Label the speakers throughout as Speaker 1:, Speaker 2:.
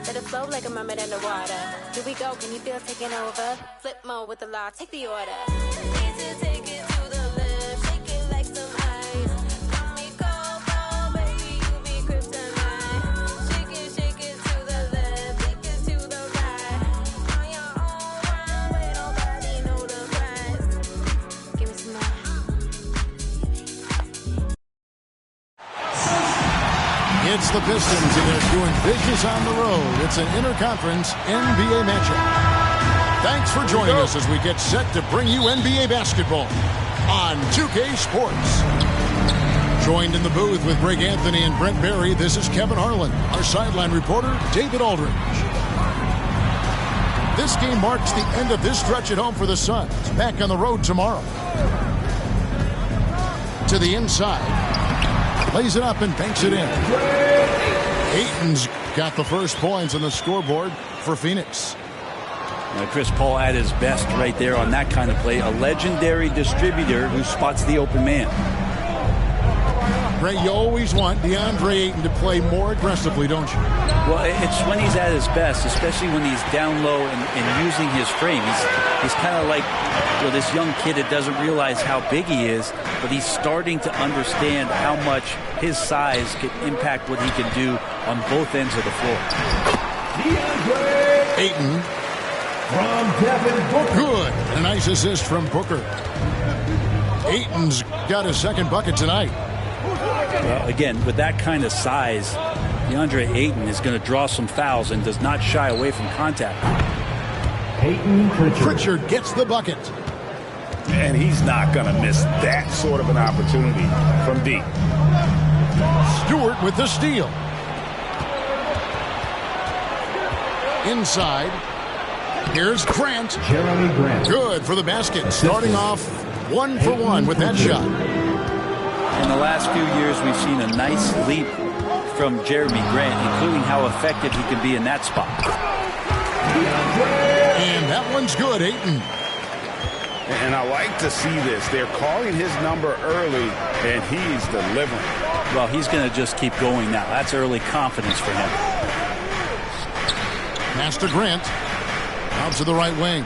Speaker 1: Let it flow like a mermaid underwater. Here we go, can you feel it taking over? Flip mode with the law, take the order. Easy to take it to the left, shake it like some ice. Call me Coco, baby, you be kryptonite. Shake it to the left, shake it to the right. On your own runway, nobody know the price. Give me some more.
Speaker 2: It's the Pistons, and they're doing business on the road. It's an interconference NBA matchup. Thanks for joining us as we get set to bring you NBA basketball on 2K Sports. Joined in the booth with Greg Anthony and Brent Barry, this is Kevin Harlan. Our sideline reporter, David Aldridge. This game marks the end of this stretch at home for the Suns. Back on the road tomorrow. To the inside. Plays it up and banks it in. Ayton's got the first points on the scoreboard for Phoenix.
Speaker 3: Chris Paul at his best right there on that kind of play. A legendary distributor who spots the open man.
Speaker 2: Ray, you always want DeAndre Ayton to play more aggressively, don't you?
Speaker 3: Well, it's when he's at his best, especially when he's down low and using his frame. He's kind of like this young kid that doesn't realize how big he is, but he's starting to understand how much his size can impact what he can do on both ends of the floor.
Speaker 2: Ayton. From Devin Booker. Good. A nice assist from Booker. Ayton's got his second bucket tonight.
Speaker 3: Well, again, with that kind of size, DeAndre Ayton is going to draw some fouls and does not shy away from contact.
Speaker 2: Pritchard gets the bucket.
Speaker 4: And he's not going to miss that sort of an opportunity from deep.
Speaker 2: Stewart with the steal. Inside. Here's Grant.
Speaker 5: Jeremy Grant.
Speaker 2: Good for the basket. Starting off 1 for 1 with that shot.
Speaker 3: In the last few years, we've seen a nice leap from Jeremy Grant, including how effective he can be in that spot.
Speaker 2: And that one's good, Ayton.
Speaker 4: And I like to see this. They're calling his number early, and he's delivering.
Speaker 3: Well, he's going to just keep going now. That's early confidence for him.
Speaker 2: Pass to Grant. Out to the right wing.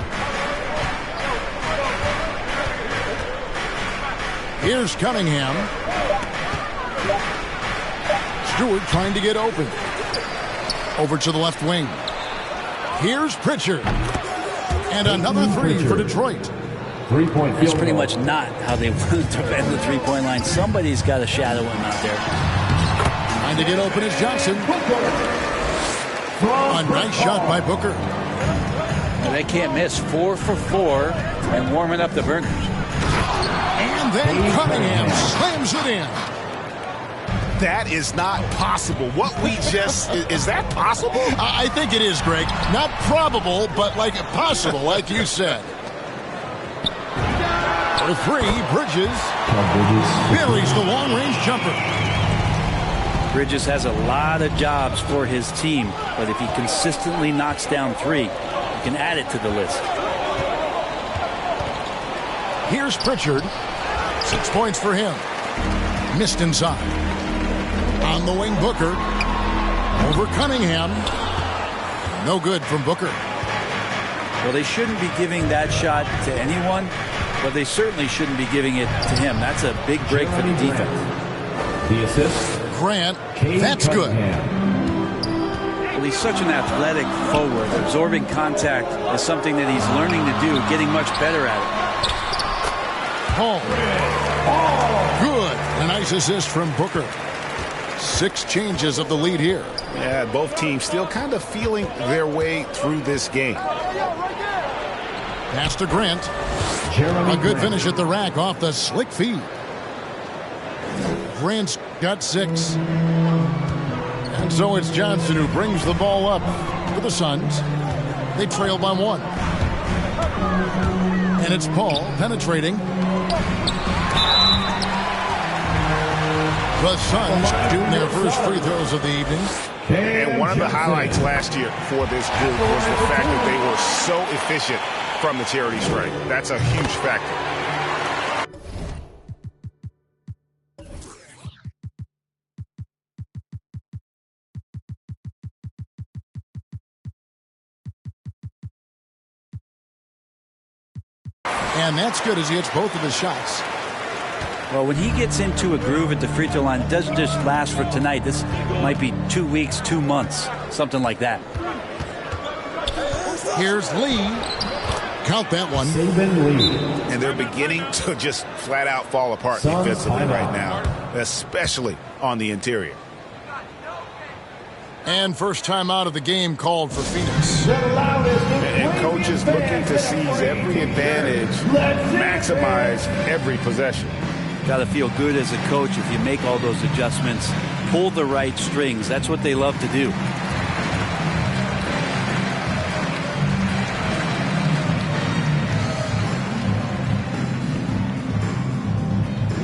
Speaker 2: Here's Cunningham. Stewart trying to get open. Over to the left wing. Here's Pritchard. And another three for Detroit.
Speaker 5: Three-point field.
Speaker 3: That's pretty much not how they wanted to end the three-point line. Somebody's got to shadow him out there.
Speaker 2: Trying to get open is Johnson. A nice shot by Booker.
Speaker 3: They can't miss. 4 for 4 and warming up the burners.
Speaker 2: And then Cunningham slams it in.
Speaker 4: That is not possible. What we just... is that possible?
Speaker 2: I think it is, Greg. Not probable, but like possible, like you said. For three, Bridges buries the long-range jumper.
Speaker 3: Bridges has a lot of jobs for his team, but if he consistently knocks down three, he can add it to the list.
Speaker 2: Here's Pritchard. 6 points for him. Missed inside. On the wing, Booker. Over Cunningham. No good from Booker.
Speaker 3: Well, they shouldn't be giving that shot to anyone, but they certainly shouldn't be giving it to him. That's a big break for the defense.
Speaker 5: The assist.
Speaker 2: Grant. That's good.
Speaker 3: Well, he's such an athletic forward. Absorbing contact is something that he's learning to do, getting much better at it.
Speaker 2: Paul. Good. A nice assist from Booker. 6 changes of the lead here.
Speaker 4: Yeah, both teams still kind of feeling their way through this game.
Speaker 2: Pass to Grant. A good finish at the rack off the slick feed. Grant's got 6. And so it's Johnson who brings the ball up for the Suns. They trail by 1. And it's Paul penetrating. The Suns shooting their first free throws of the evening.
Speaker 4: And one of the highlights last year for this group was the fact that they were so efficient from the charity stripe. That's a huge factor.
Speaker 2: And that's good as he hits both of his shots.
Speaker 3: Well, when he gets into a groove at the free throw line, it doesn't just last for tonight. This might be 2 weeks, 2 months, something like that.
Speaker 2: Here's Lee. Count that one.
Speaker 4: And they're beginning to just flat out fall apart defensively right now, especially on the interior.
Speaker 2: And first time out of the game called for Phoenix.
Speaker 4: And coach is looking to seize every advantage, maximize every possession.
Speaker 3: Got to feel good as a coach if you make all those adjustments, pull the right strings. That's what they love to do.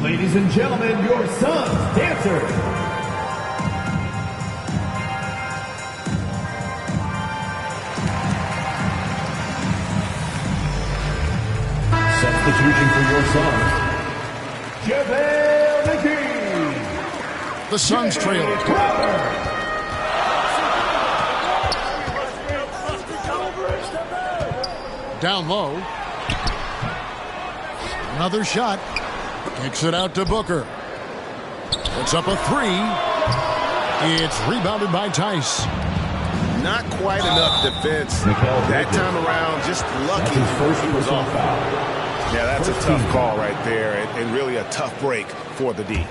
Speaker 5: Ladies and gentlemen, your Suns dancers. Substitution for your Suns, JaVale McGee.
Speaker 2: The Suns trail. Down low. Another shot. Kicks it out to Booker. Puts up a three. It's rebounded by Tice.
Speaker 4: Not quite enough defense that time around. Just lucky he was off. Yeah, that's a tough call right there, and really a tough break for the D.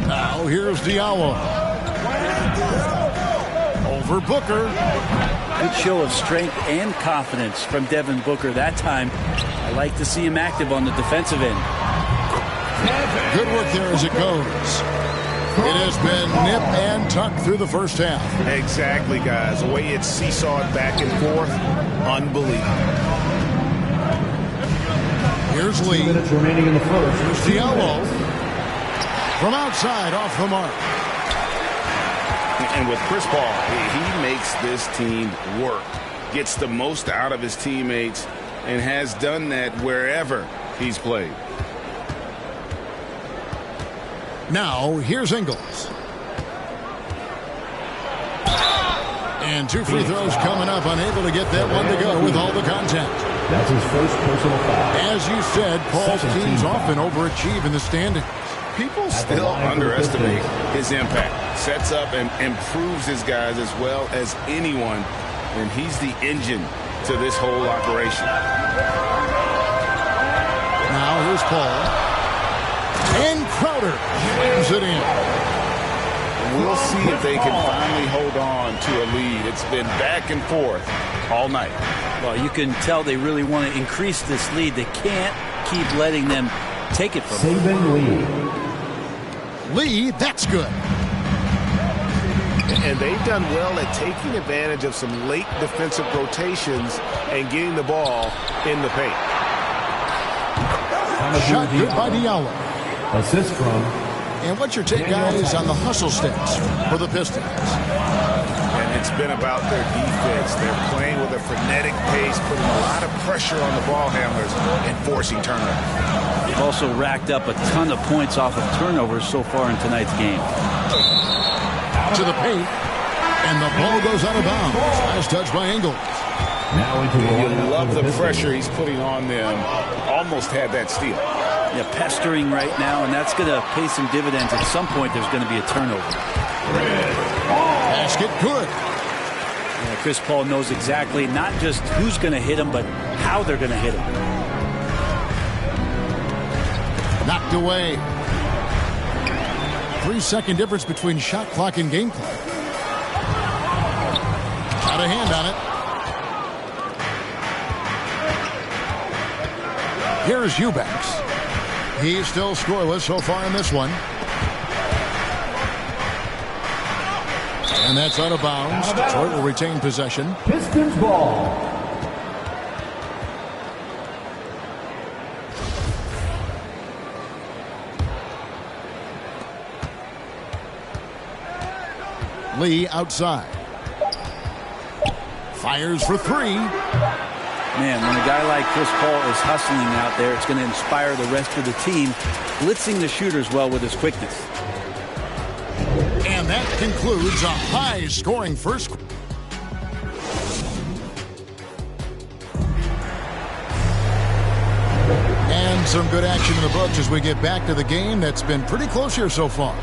Speaker 2: Now here's Diallo. Over Booker.
Speaker 3: Good show of strength and confidence from Devin Booker that time. I like to see him active on the defensive end.
Speaker 2: Good work there as it goes. It has been nip and tuck through the first half.
Speaker 4: Exactly, guys. The way it's seesawed back and forth, unbelievable.
Speaker 2: Here's Lee.
Speaker 5: 2 minutes remaining in the first.
Speaker 2: Here's Diallo. From outside, off the mark.
Speaker 4: And with Chris Paul, he makes this team work. Gets the most out of his teammates and has done that wherever he's played.
Speaker 2: Now, here's Ingles. And 2 free throws coming up, unable to get that one to go with all the contact.
Speaker 5: That's his first personal foul.
Speaker 2: As you said, Paul's teams often overachieve in the standings.
Speaker 4: People still underestimate his impact. Sets up and improves his guys as well as anyone, and he's the engine to this whole operation.
Speaker 2: Now here's Paul. And Crowder slams it in.
Speaker 4: We'll see if they can finally hold on to a lead. It's been back and forth all night.
Speaker 3: Well, you can tell they really want to increase this lead. They can't keep letting them take it from them.
Speaker 5: Saban
Speaker 2: Lee, that's good.
Speaker 4: And they've done well at taking advantage of some late defensive rotations and getting the ball in the paint.
Speaker 2: Shot good by Diallo.
Speaker 5: Assist from.
Speaker 2: And what's your take, guys, on the hustle stats for the Pistons?
Speaker 4: And it's been about their defense. They're playing with a frenetic pace, putting a lot of pressure on the ball handlers and forcing turnovers.
Speaker 3: They've also racked up a ton of points off of turnovers so far in tonight's game.
Speaker 2: To the paint, and the ball goes out of bounds. Nice touch by Ingles.
Speaker 5: Now into
Speaker 4: You love the pressure he's putting on them. Almost had that steal.
Speaker 3: Yeah, pestering right now, and that's going to pay some dividends. At some point, there's going to be a turnover.
Speaker 2: Basket good.
Speaker 3: Yeah, Chris Paul knows exactly not just who's going to hit him, but how they're going to hit him.
Speaker 2: Knocked away. 3-second difference between shot clock and game clock. Got a hand on it. Here's Eubanks. He's still scoreless so far in this one. And that's out of bounds. Detroit will retain possession.
Speaker 5: Pistons ball.
Speaker 2: Lee outside. Fires for three.
Speaker 3: Man, when a guy like Chris Paul is hustling out there, it's going to inspire the rest of the team, blitzing the shooters well with his quickness.
Speaker 2: And that concludes a high-scoring first. And some good action in the books as we get back to the game that's been pretty close here so far.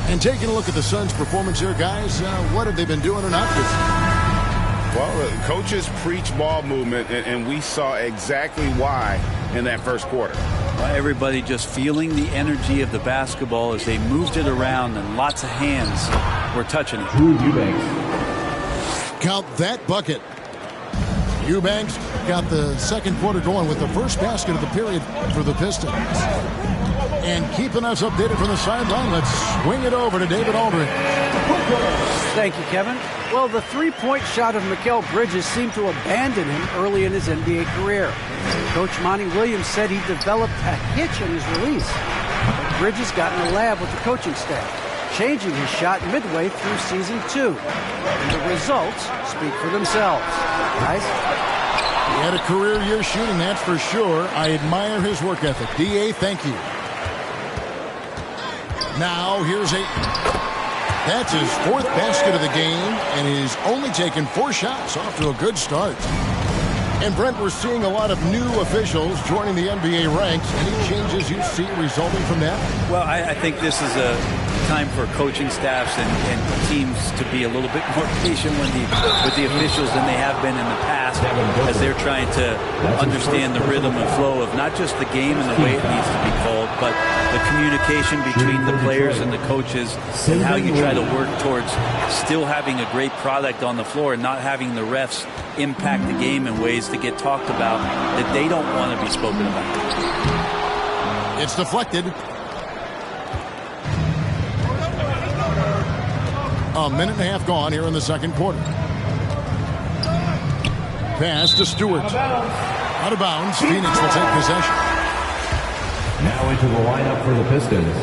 Speaker 2: And taking a look at the Suns' performance here, guys, what have they been doing or not this year?
Speaker 4: Well, coaches preach ball movement, and we saw exactly why in that first quarter.
Speaker 3: Everybody just feeling the energy of the basketball as they moved it around, and lots of hands were touching it.
Speaker 5: Drew Eubanks.
Speaker 2: Count that bucket. Eubanks got the second quarter going with the first basket of the period for the Pistons. And keeping us updated from the sideline, let's swing it over to David Aldridge.
Speaker 6: Thank you, Kevin. Well, the three-point shot of Mikal Bridges seemed to abandon him early in his NBA career. Coach Monty Williams said he developed a hitch in his release. But Bridges got in the lab with the coaching staff, changing his shot midway through season 2. And the results speak for themselves. Guys?
Speaker 2: He had a career year shooting, that's for sure. I admire his work ethic. D.A., thank you. Now, here's Ayton. That's his fourth basket of the game, and he's only taken 4 shots, off to a good start. And, Brent, we're seeing a lot of new officials joining the NBA ranks. Any changes you see resulting from that?
Speaker 3: Well, I think this is a time for coaching staffs and teams to be a little bit more patient with the officials than they have been in the past, as they're trying to understand the rhythm and flow of not just the game and the way it needs to be called, but the communication between the players and the coaches, and how you try to work towards still having a great product on the floor and not having the refs impact the game in ways to get talked about that they don't want to be spoken about.
Speaker 2: It's deflected. A minute and a half gone here in the second quarter. Pass to Stewart. Out of bounds. Phoenix will take possession.
Speaker 5: Now into the lineup for the Pistons,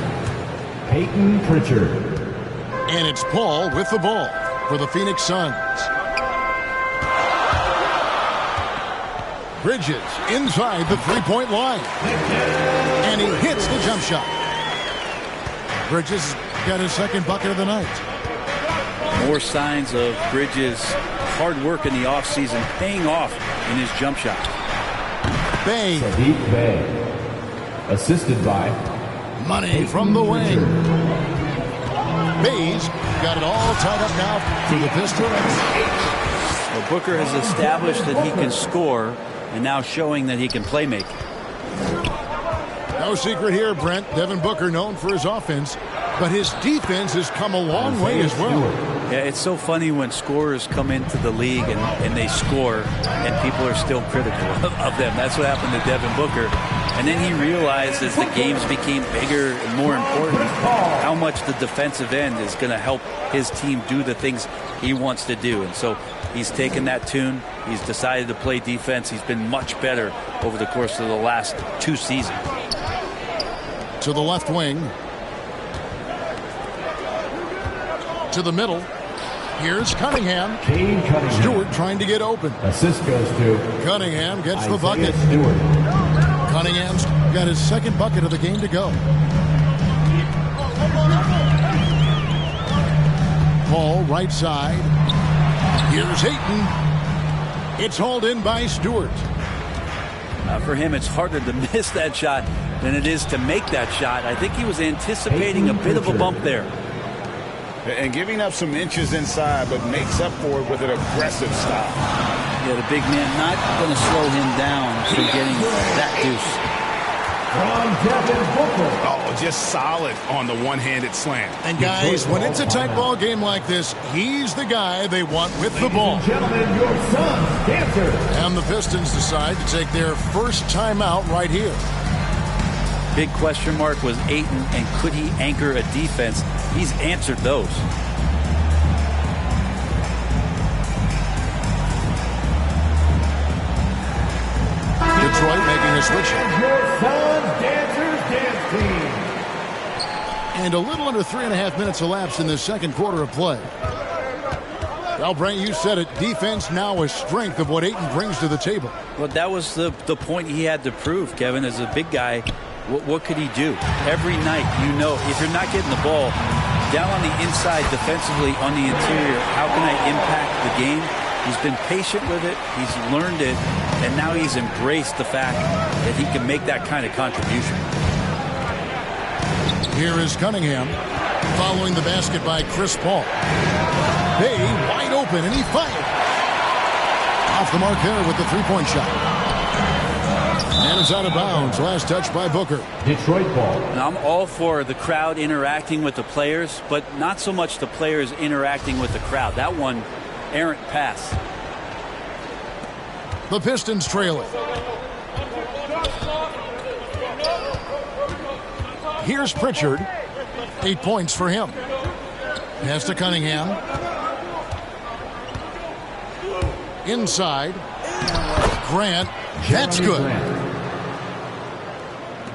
Speaker 5: Peyton Pritchard.
Speaker 2: And it's Paul with the ball for the Phoenix Suns. Bridges inside the three-point line. And he hits the jump shot. Bridges got his second bucket of the night.
Speaker 3: More signs of Bridges' hard work in the offseason paying off in his jump shot.
Speaker 2: Bay.
Speaker 5: Sadiq Bey. Assisted by
Speaker 2: Money
Speaker 5: Peyton
Speaker 2: from the wing.
Speaker 5: Pritchard.
Speaker 2: Bay's got it all tied up now for the Pistons.
Speaker 3: Well, Booker has established that he can score, and now showing that he can play make.
Speaker 2: No secret here, Brent. Devin Booker known for his offense, but his defense has come a long way as well.
Speaker 3: Yeah, it's so funny when scorers come into the league and they score, and people are still critical of them. That's what happened to Devin Booker. And then he realized as the games became bigger and more important, how much the defensive end is going to help his team do the things he wants to do. And so he's taken that tune. He's decided to play defense. He's been much better over the course of the last 2 seasons.
Speaker 2: To the left wing. To the middle. Here's Cunningham.
Speaker 5: Cade Cunningham.
Speaker 2: Stewart trying to get open.
Speaker 5: Assist goes to
Speaker 2: Cunningham gets the
Speaker 5: Isaiah
Speaker 2: bucket.
Speaker 5: Stewart.
Speaker 2: Cunningham's got his second bucket of the game to go. Paul, right side. Here's Ayton. It's hauled in by Stewart.
Speaker 3: For him, it's harder to miss that shot than it is to make that shot. I think he was anticipating a bit of a bump there.
Speaker 4: And giving up some inches inside, but makes up for it with an aggressive stop.
Speaker 3: Yeah, the big man not going to slow him down from getting that deuce.
Speaker 5: From Devin Booker.
Speaker 4: Oh, just solid on the one-handed slam.
Speaker 2: And guys, when it's a tight ball game like this, he's the guy they want with the ball.
Speaker 5: Ladies and gentlemen, your Suns dancers.
Speaker 2: And the Pistons decide to take their first timeout right here.
Speaker 3: Big question mark was Ayton, and could he anchor a defense? He's answered those.
Speaker 2: Detroit making a switch.
Speaker 5: Your Suns dancers dance team.
Speaker 2: And a little under 3.5 minutes elapsed in the second quarter of play. Well, Brent, you said it. Defense now a strength of what Ayton brings to the table.
Speaker 3: Well, that was the point he had to prove, Kevin. As a big guy, what could he do? Every night, you know, if you're not getting the ball down on the inside defensively on the interior, how can I impact the game? He's been patient with it. He's learned it. And now he's embraced the fact that he can make that kind of contribution.
Speaker 2: Here is Cunningham following the basket by Chris Paul. Bay wide open, and he fired. Off the mark there with the three-point shot. And it's out of bounds. Last touch by Booker.
Speaker 5: Detroit ball.
Speaker 3: Now, I'm all for the crowd interacting with the players, but not so much the players interacting with the crowd. That one, errant pass.
Speaker 2: The Pistons trailing. Here's Pritchard. 8 points for him. Pass to Cunningham. Inside. Grant. That's good.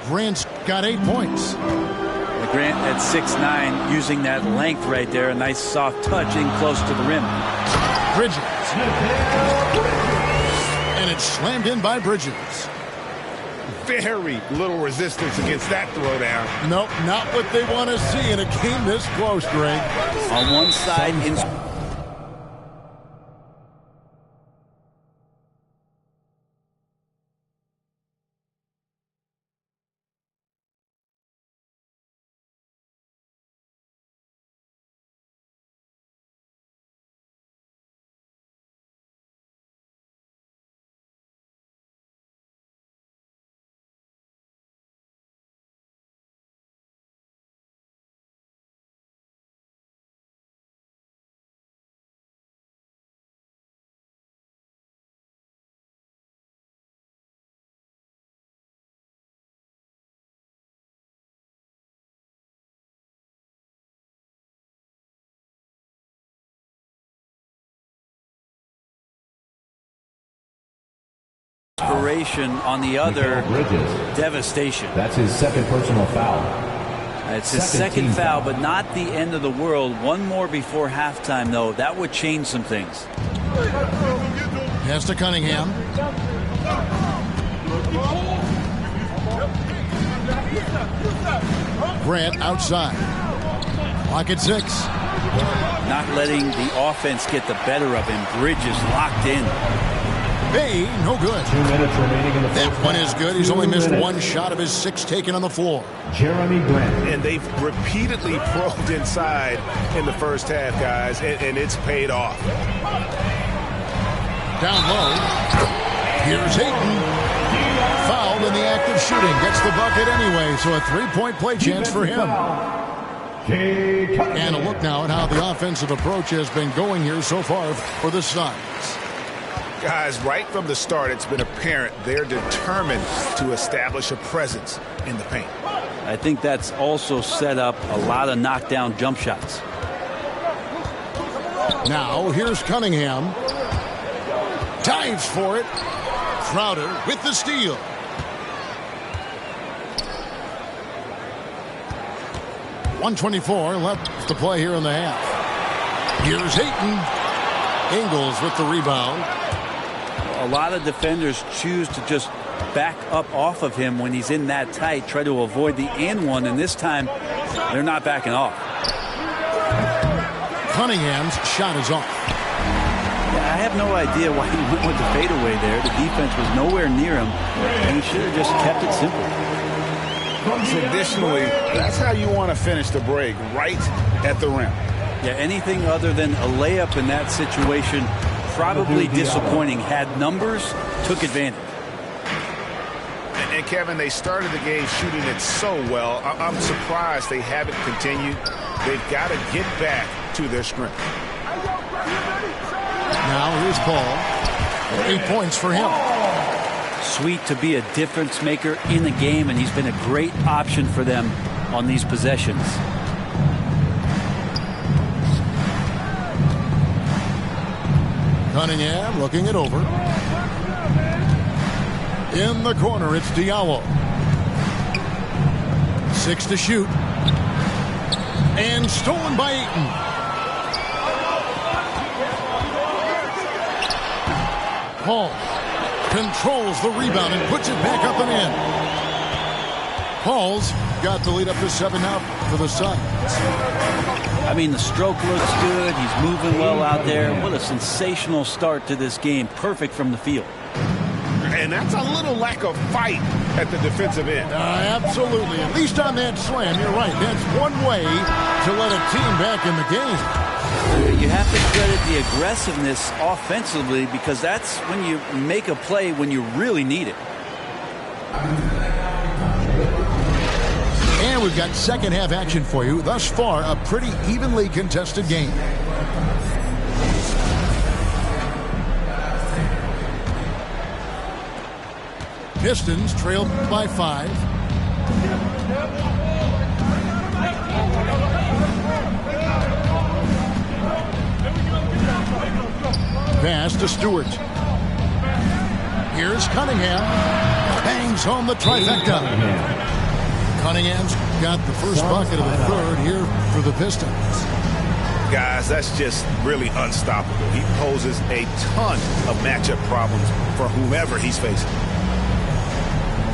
Speaker 2: Grant's got 8 points.
Speaker 3: Grant at 6'9", using that length right there. A nice soft touch in close to the rim.
Speaker 2: Bridges. And it's slammed in by Bridges.
Speaker 4: Very little resistance against that throwdown.
Speaker 2: Nope, not what they want to see in a game this close, Greg.
Speaker 3: On one side, inspiration on the other, devastation.
Speaker 5: That's his second personal foul.
Speaker 3: It's his second foul, but not the end of the world. One more before halftime, though. That would change some things.
Speaker 2: Pass to Cunningham. Grant outside. Clock at 6.
Speaker 3: Not letting the offense get the better of him. Bridges locked in.
Speaker 2: Bay, no good.
Speaker 5: 2 minutes remaining in the
Speaker 2: That one is good. He's only missed one shot of his 6 taken on the floor.
Speaker 5: Jeremy Grant.
Speaker 4: And they've repeatedly probed inside in the first half, guys, and it's paid off.
Speaker 2: Down low. Here's Ayton. Fouled in the act of shooting. Gets the bucket anyway, so a 3-point play chance for him. And a look now at how the offensive approach has been going here so far for the Suns.
Speaker 4: Guys, right from the start, it's been apparent they're determined to establish a presence in the paint.
Speaker 3: I think that's also set up a lot of knockdown jump shots.
Speaker 2: Now, here's Cunningham. Dives for it. Crowder with the steal. .124 left to play here in the half. Here's Ayton. Ingles with the rebound.
Speaker 3: A lot of defenders choose to just back up off of him when he's in that tight, try to avoid the and one, and this time they're not backing off.
Speaker 2: Cunningham's shot is off.
Speaker 3: I have no idea why he went with the fadeaway there. The defense was nowhere near him, and he should have just kept it simple.
Speaker 4: Traditionally, that's how you want to finish the break, right at the rim.
Speaker 3: Yeah, anything other than a layup in that situation, probably disappointing. Had numbers, took advantage.
Speaker 4: And Kevin, they started the game shooting it so well. I'm surprised they haven't continued. They've got to get back to their strength.
Speaker 2: Now here's Paul. 8 points for him.
Speaker 3: Sweet to be a difference maker in the game, and he's been a great option for them on these possessions.
Speaker 2: Cunningham looking it over. In the corner, it's Diallo. 6 to shoot. And stolen by Ayton. Paul controls the rebound and puts it back up and in. Paul's got the lead up to 7 now for the Suns.
Speaker 3: I mean, the stroke looks good. He's moving well out there. What a sensational start to this game. Perfect from the field.
Speaker 4: And that's a little lack of fight at the defensive end.
Speaker 2: Absolutely. At least on that slam, you're right. That's one way to let a team back in the game.
Speaker 3: You have to credit the aggressiveness offensively, because that's when you make a play when you really need it.
Speaker 2: And we've got second half action for you. Thus far, a pretty evenly contested game. Pistons trailed by 5. Pass to Stewart. Here's Cunningham. Bangs home the trifecta. Cunningham's got the first bucket of the third here for the Pistons.
Speaker 4: Guys, that's just really unstoppable. He poses a ton of matchup problems for whomever he's facing.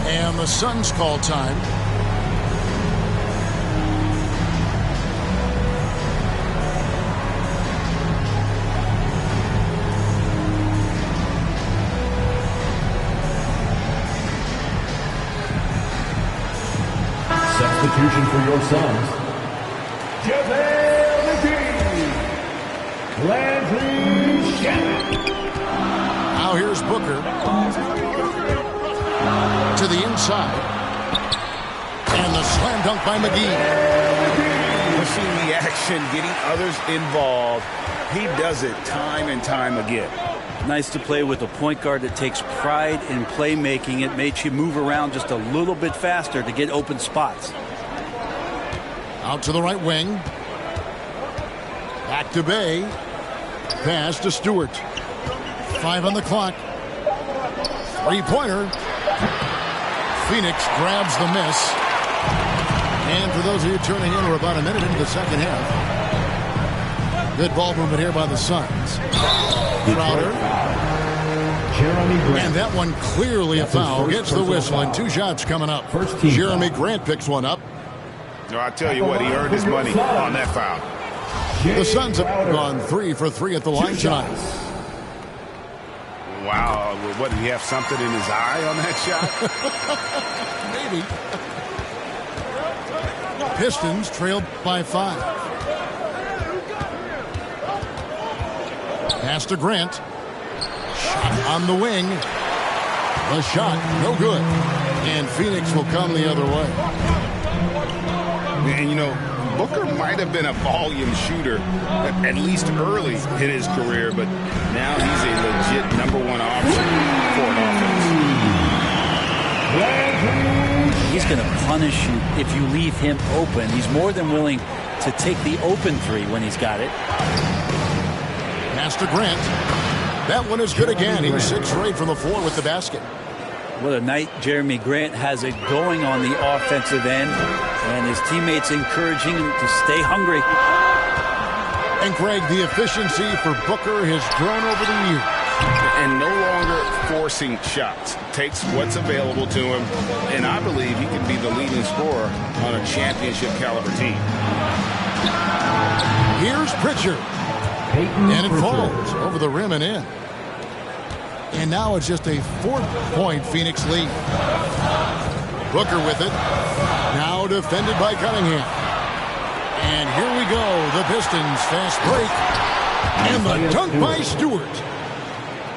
Speaker 2: And the Suns call time.
Speaker 5: Substitution for your Suns. JaVale McGee. Landry Shamet.
Speaker 2: Now here's Booker. To the inside. And the slam dunk by McGee.
Speaker 4: Pushing the action, getting others involved. He does it time and time again.
Speaker 3: Nice to play with a point guard that takes pride in playmaking. It makes you move around just a little bit faster to get open spots.
Speaker 2: Out to the right wing. Back to Bay. Pass to Stewart. 5 on the clock. Three-pointer. Phoenix grabs the miss. And for those of you turning in, we're about a minute into the second half. Good ball movement here by the Suns. Crowder. And that one clearly a foul. Gets the whistle, and 2 shots coming up. Jeremy Grant picks one up.
Speaker 4: No, I tell you what, he earned his money on that foul.
Speaker 2: The Suns have gone 3 for 3 at the line tonight.
Speaker 4: Wow, what, did he have something in his eye on that
Speaker 2: shot? Maybe. Pistons trailed by 5. Pass to Grant. Shot on the wing. The shot, no good. And Phoenix will come the other way.
Speaker 4: And, you know, Booker might have been a volume shooter, at least early in his career, but now he's a legit #1 option for an offense.
Speaker 3: He's going to punish you if you leave him open. He's more than willing to take the open 3 when he's got it.
Speaker 2: Pass to Grant. That one is good again. He's 6 for 8 from the floor with the basket.
Speaker 3: What a night Jeremy Grant has it going on the offensive end, and his teammates encouraging him to stay hungry.
Speaker 2: And Greg, the efficiency for Booker has grown over the years.
Speaker 4: And no longer forcing shots. Takes what's available to him, and I believe he can be the leading scorer on a championship caliber team.
Speaker 2: Here's Pritchard. And it falls over the rim and in. And now it's just a 4-point Phoenix lead. Booker with it. Now defended by Cunningham. And here we go. The Pistons fast break. And the dunk by Stewart.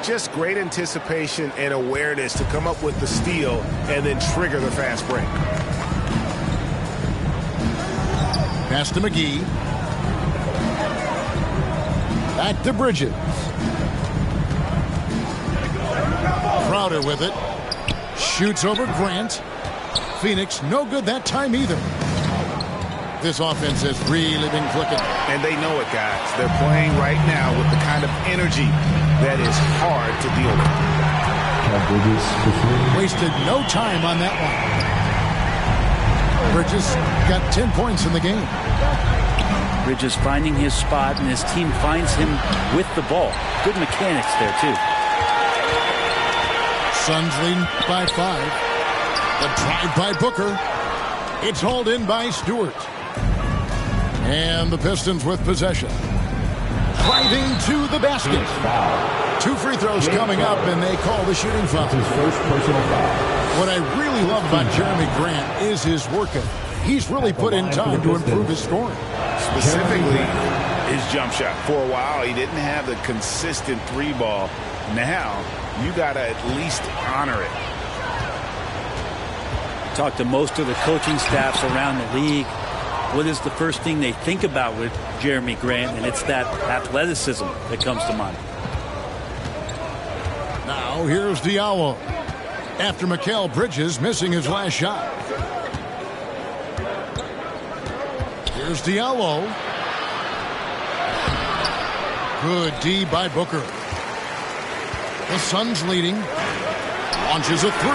Speaker 4: Just great anticipation and awareness to come up with the steal and then trigger the fast break.
Speaker 2: Pass to McGee. Back to Bridges. Crowder with it. Shoots over Grant. Phoenix no good that time either. This offense has really been clicking.
Speaker 4: And they know it, guys. They're playing right now with the kind of energy that is hard to deal with.
Speaker 2: Wasted no time on that one. Bridges got 10 points in the game.
Speaker 3: Bridges finding his spot, and his team finds him with the ball. Good mechanics there, too.
Speaker 2: Suns leading by 5. The drive by Booker. It's hauled in by Stewart. And the Pistons with possession. Driving to the basket. 2 free throws coming up, and they call the shooting foul.
Speaker 5: His first personal foul.
Speaker 2: What I really love about Jeremy Grant is his work ethic. He's really put in time to improve his scoring.
Speaker 4: Specifically, his jump shot. For a while, he didn't have the consistent 3-ball. Now, you got to at least honor it.
Speaker 3: Talk to most of the coaching staffs around the league. What is the first thing they think about with Jeremy Grant? And it's that athleticism that comes to mind.
Speaker 2: Now here's Diallo. After Mikal Bridges missing his last shot. Here's Diallo. Good D by Booker. The Suns leading. Launches a 3.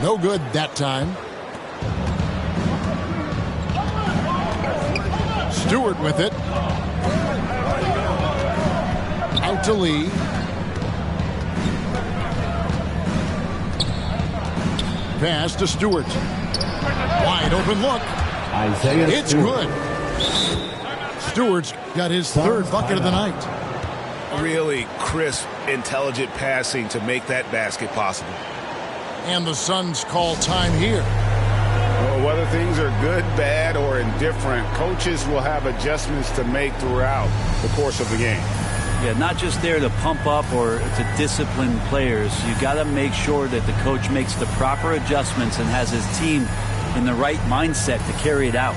Speaker 2: No good that time. Stewart with it. Out to Lee. Pass to Stewart. Wide open look.
Speaker 5: Isaiah
Speaker 2: It's
Speaker 5: Stewart.
Speaker 2: good. Stewart's got his 3rd bucket of the night.
Speaker 4: Really crisp, intelligent passing to make that basket possible.
Speaker 2: And the Suns call time here.
Speaker 4: Well, whether things are good, bad, or indifferent, coaches will have adjustments to make throughout the course of the game.
Speaker 3: Yeah, not just there to pump up or to discipline players. You got to make sure that the coach makes the proper adjustments and has his team in the right mindset to carry it out.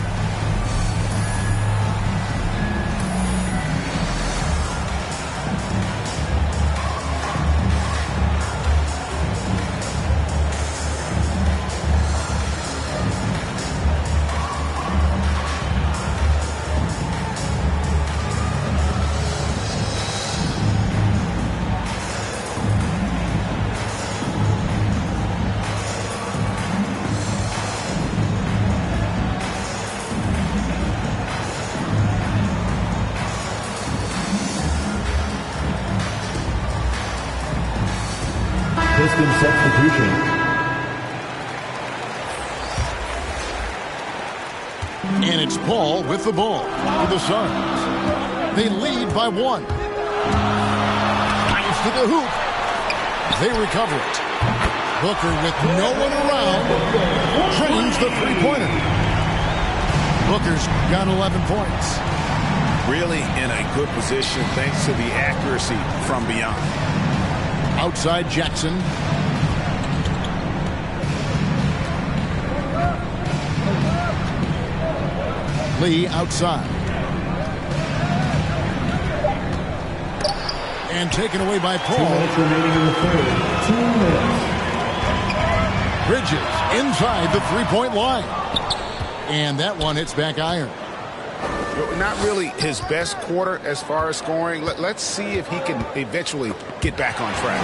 Speaker 5: Piston substitution.
Speaker 2: And it's Paul with the ball for the Suns. They lead by 1. Nice to the hoop. They recover it. Booker with no one around drains the 3-pointer. Booker's got 11 points.
Speaker 4: Really in a good position thanks to the accuracy from beyond.
Speaker 2: Outside Jackson. Lee outside. And taken away by
Speaker 5: 2
Speaker 2: Paul.
Speaker 5: minutes remaining in the 3rd. 2 minutes.
Speaker 2: Bridges inside the 3-point line. And that one hits back iron.
Speaker 4: Not really his best quarter as far as scoring. Let's see if he can eventually get back on track.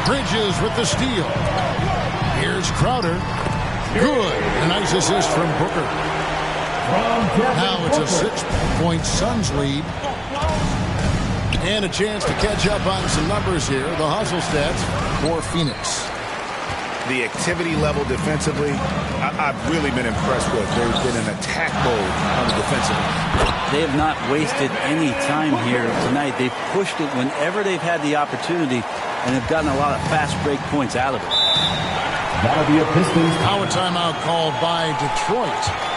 Speaker 2: Bridges with the steal. Here's Crowder. Good. A nice assist from Booker. Now it's a 6-point Suns lead. And a chance to catch up on some numbers here. The hustle stats for Phoenix.
Speaker 4: The activity level defensively, I've really been impressed with. They've been in attack mode on the defensive end.
Speaker 3: They have not wasted any time here tonight. They've pushed it whenever they've had the opportunity and have gotten a lot of fast break points out of it.
Speaker 5: That'll be a Pistons.
Speaker 2: Now a timeout called by Detroit.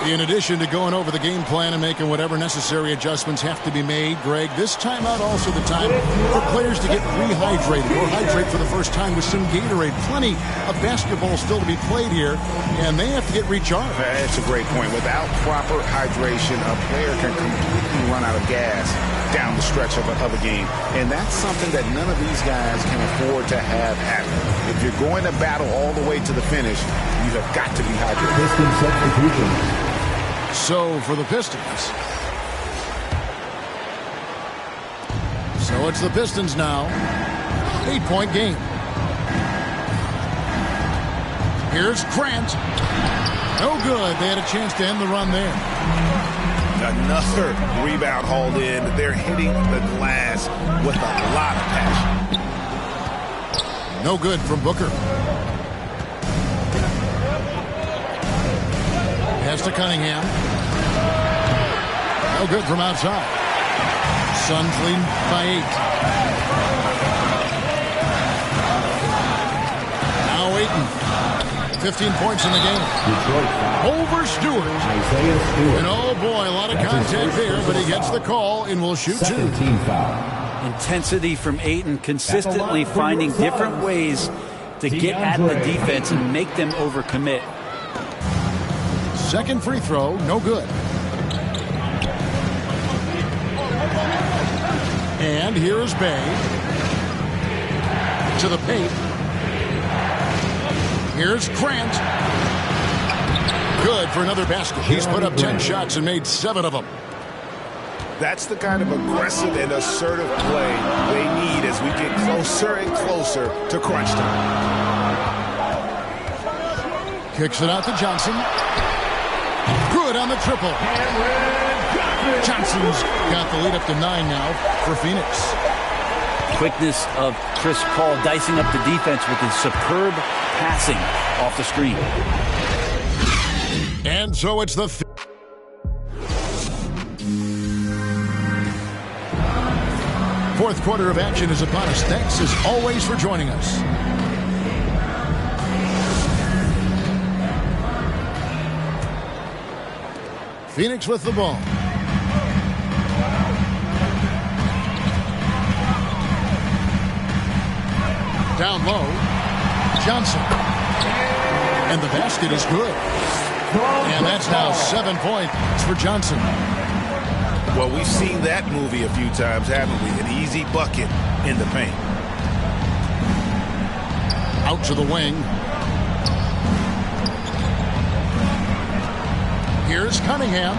Speaker 2: In addition to going over the game plan and making whatever necessary adjustments have to be made, Greg, this timeout also the time for players to get rehydrated or hydrate for the first time with some Gatorade. Plenty of basketball still to be played here, and they have to get recharged.
Speaker 4: That's a great point. Without proper hydration, a player can completely run out of gas down the stretch of a game. And that's something that none of these guys can afford to have happen. If you're going to battle all the way to the finish, you have got to be hydrated.
Speaker 5: Pistons substitution.
Speaker 2: So for the Pistons. So it's the Pistons now. 8-point game. Here's Grant. No good. They had a chance to end the run there.
Speaker 4: Another rebound hauled in. They're hitting the glass with a lot of passion.
Speaker 2: No good from Booker. Pass to Cunningham. No good from outside. Suns lead by 8. Now Ayton. 15 points in the game. Over Stewart. And oh boy, a lot of contact there, but he gets the call and will shoot 2.
Speaker 5: Team foul.
Speaker 3: Intensity from Ayton, consistently finding different ways to get at the defense and make them overcommit.
Speaker 2: Second free throw, no good. And here is Bay. To the paint. Here's Grant. Good for another basket. He's put up 10 shots and made 7 of them.
Speaker 4: That's the kind of aggressive and assertive play they need as we get closer and closer to crunch time.
Speaker 2: Kicks it out to Johnson. Good on the triple. Johnson's got the lead up to 9 now for Phoenix.
Speaker 3: Quickness of Chris Paul dicing up the defense with his superb passing off the screen.
Speaker 2: And so it's the fourth quarter of action is upon us. Thanks as always for joining us. Phoenix with the ball. Down low. Johnson. And the basket is good. And that's now 7 points for Johnson.
Speaker 4: Well, we've seen that movie a few times, haven't we? An easy bucket in the paint.
Speaker 2: Out to the wing. Here's Cunningham.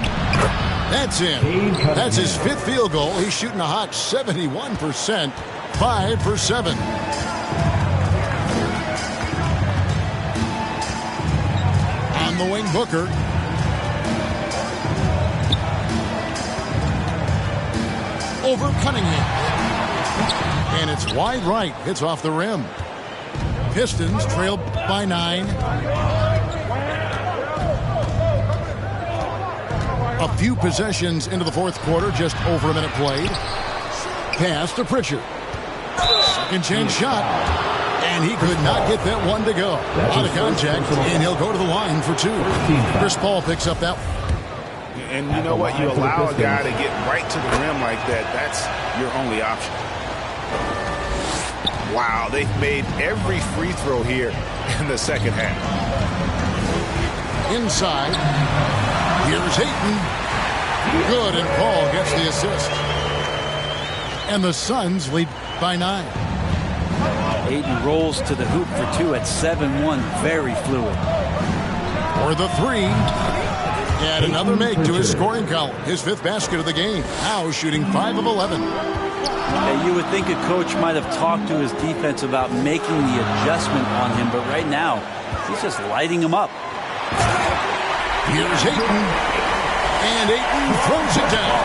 Speaker 2: That's in. That's his 5th field goal. He's shooting a hot 71%. 5 for 7. On the wing, Booker. Over Cunningham. And it's wide right. It's off the rim. Pistons trail by 9. A few possessions into the fourth quarter, just over a minute played. Pass to Pritchard. Second chance shot. And he could not get that one to go. Out of contact, and he'll go to the line for 2. Chris Paul picks up that.
Speaker 4: And you know what? You allow a guy to get right to the rim like that. That's your only option. Wow, they've made every free throw here in the second half.
Speaker 2: Inside. Here's Ayton. Good, and Paul gets the assist. And the Suns lead by 9.
Speaker 3: Ayton rolls to the hoop for 2 at 7-1. Very fluid.
Speaker 2: For the 3. And another make to his scoring column. His 5th basket of the game. Now shooting 5 of 11.
Speaker 3: You would think a coach might have talked to his defense about making the adjustment on him, but right now, he's just lighting him up.
Speaker 2: Here's Ayton. And Ayton throws it down.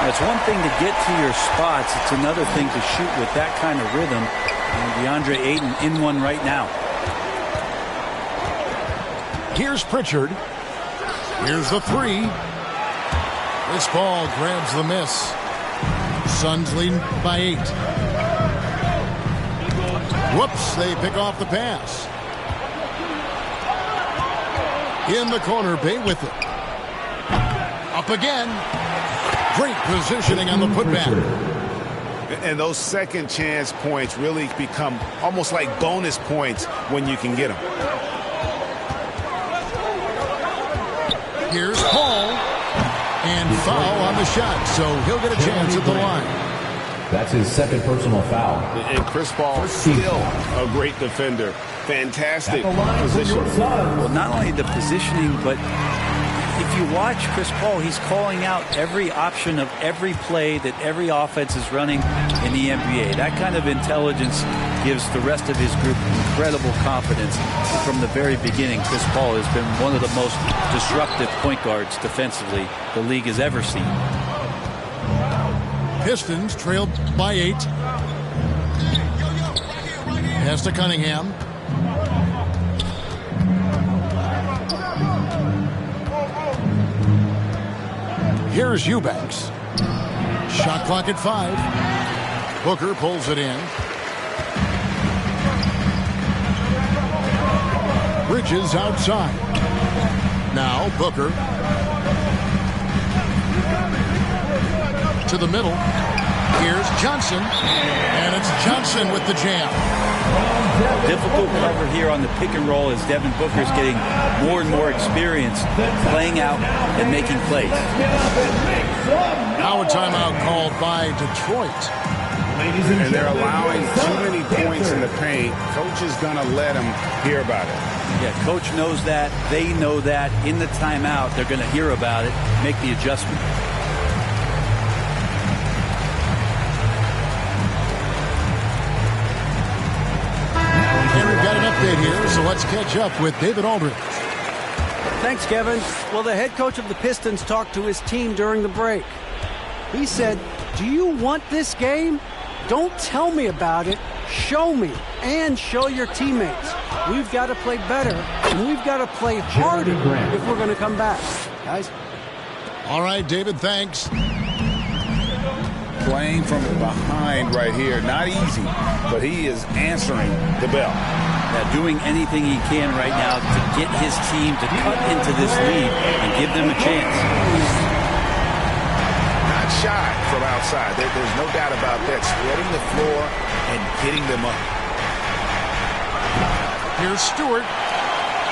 Speaker 3: It's one thing to get to your spots. It's another thing to shoot with that kind of rhythm. And DeAndre Ayton in one right now.
Speaker 2: Here's Pritchard. Here's the 3. This ball grabs the miss. Suns lead by 8. Whoops, they pick off the pass. In the corner, Bay with it. Up again. Great positioning on the putback.
Speaker 4: And those second chance points really become almost like bonus points when you can get them.
Speaker 2: Here's Paul. And foul on the shot, so he'll get a chance at the line.
Speaker 5: That's his 2nd personal foul.
Speaker 4: And Chris Paul still a great defender. Fantastic position.
Speaker 3: Well, not only the positioning, but if you watch Chris Paul, he's calling out every option of every play that every offense is running in the NBA. That kind of intelligence gives the rest of his group incredible confidence. From the very beginning, Chris Paul has been one of the most disruptive point guards defensively the league has ever seen.
Speaker 2: Pistons trailed by 8. Pass to Cunningham. Here's Eubanks. Shot clock at 5. Booker pulls it in. Bridges outside. Now Booker. To the middle. Here's Johnson. And it's Johnson with the jam.
Speaker 3: Difficult cover here on the pick and roll as Devin Booker's getting more and more experience playing out and making plays.
Speaker 2: Now a timeout called by Detroit.
Speaker 4: And they're allowing too many points in the paint. Coach is going to let them hear about it.
Speaker 3: Yeah, coach knows that. They know that. In the timeout, they're going to hear about it, make the adjustment.
Speaker 2: And we've got an update here, so let's catch up with David Aldridge.
Speaker 6: Thanks, Kevin. Well, the head coach of the Pistons talked to his team during the break. He said, "Do you want this game? Don't tell me about it. Show me and show your teammates. We've got to play better, and we've got to play harder if we're going to come back." Guys?
Speaker 2: All right, David, thanks.
Speaker 4: Playing from behind right here. Not easy, but he is answering the bell.
Speaker 3: Doing anything he can right now to get his team to cut into this lead and give them a chance.
Speaker 4: Not shy from outside. There's no doubt about that. Spreading the floor and getting them up.
Speaker 2: Here's Stewart.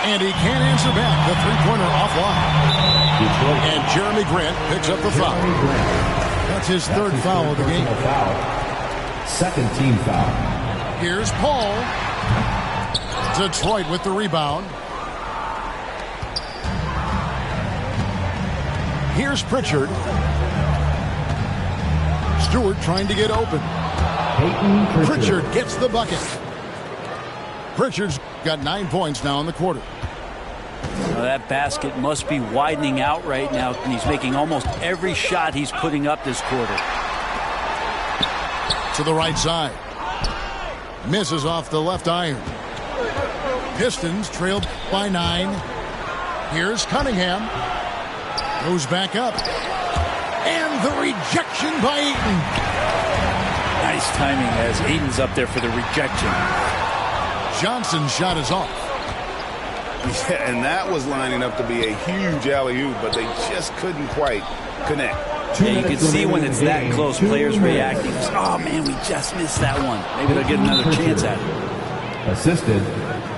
Speaker 2: And he can't answer back. The three-pointer offline. And Jeremy Grant picks up the foul. That's his third foul of the game.
Speaker 5: Second team foul.
Speaker 2: Here's Paul. Detroit with the rebound. Here's Pritchard. Stewart trying to get open. Pritchard gets the bucket. Pritchard's got 9 points now in the quarter.
Speaker 3: Now that basket must be widening out right now, and he's making almost every shot he's putting up this quarter.
Speaker 2: To the right side. Misses off the left iron. Pistons trailed by 9. Here's Cunningham. Goes back up. And the rejection by Ayton.
Speaker 3: Nice timing as Ayton's up there for the rejection.
Speaker 2: Johnson's shot is off.
Speaker 4: Yeah, and that was lining up to be a huge alley-oop, but they just couldn't quite connect.
Speaker 3: Yeah, you can see when it's that close, players reacting. Oh, man, we just missed that one. Maybe they'll get another chance at it.
Speaker 5: Assisted.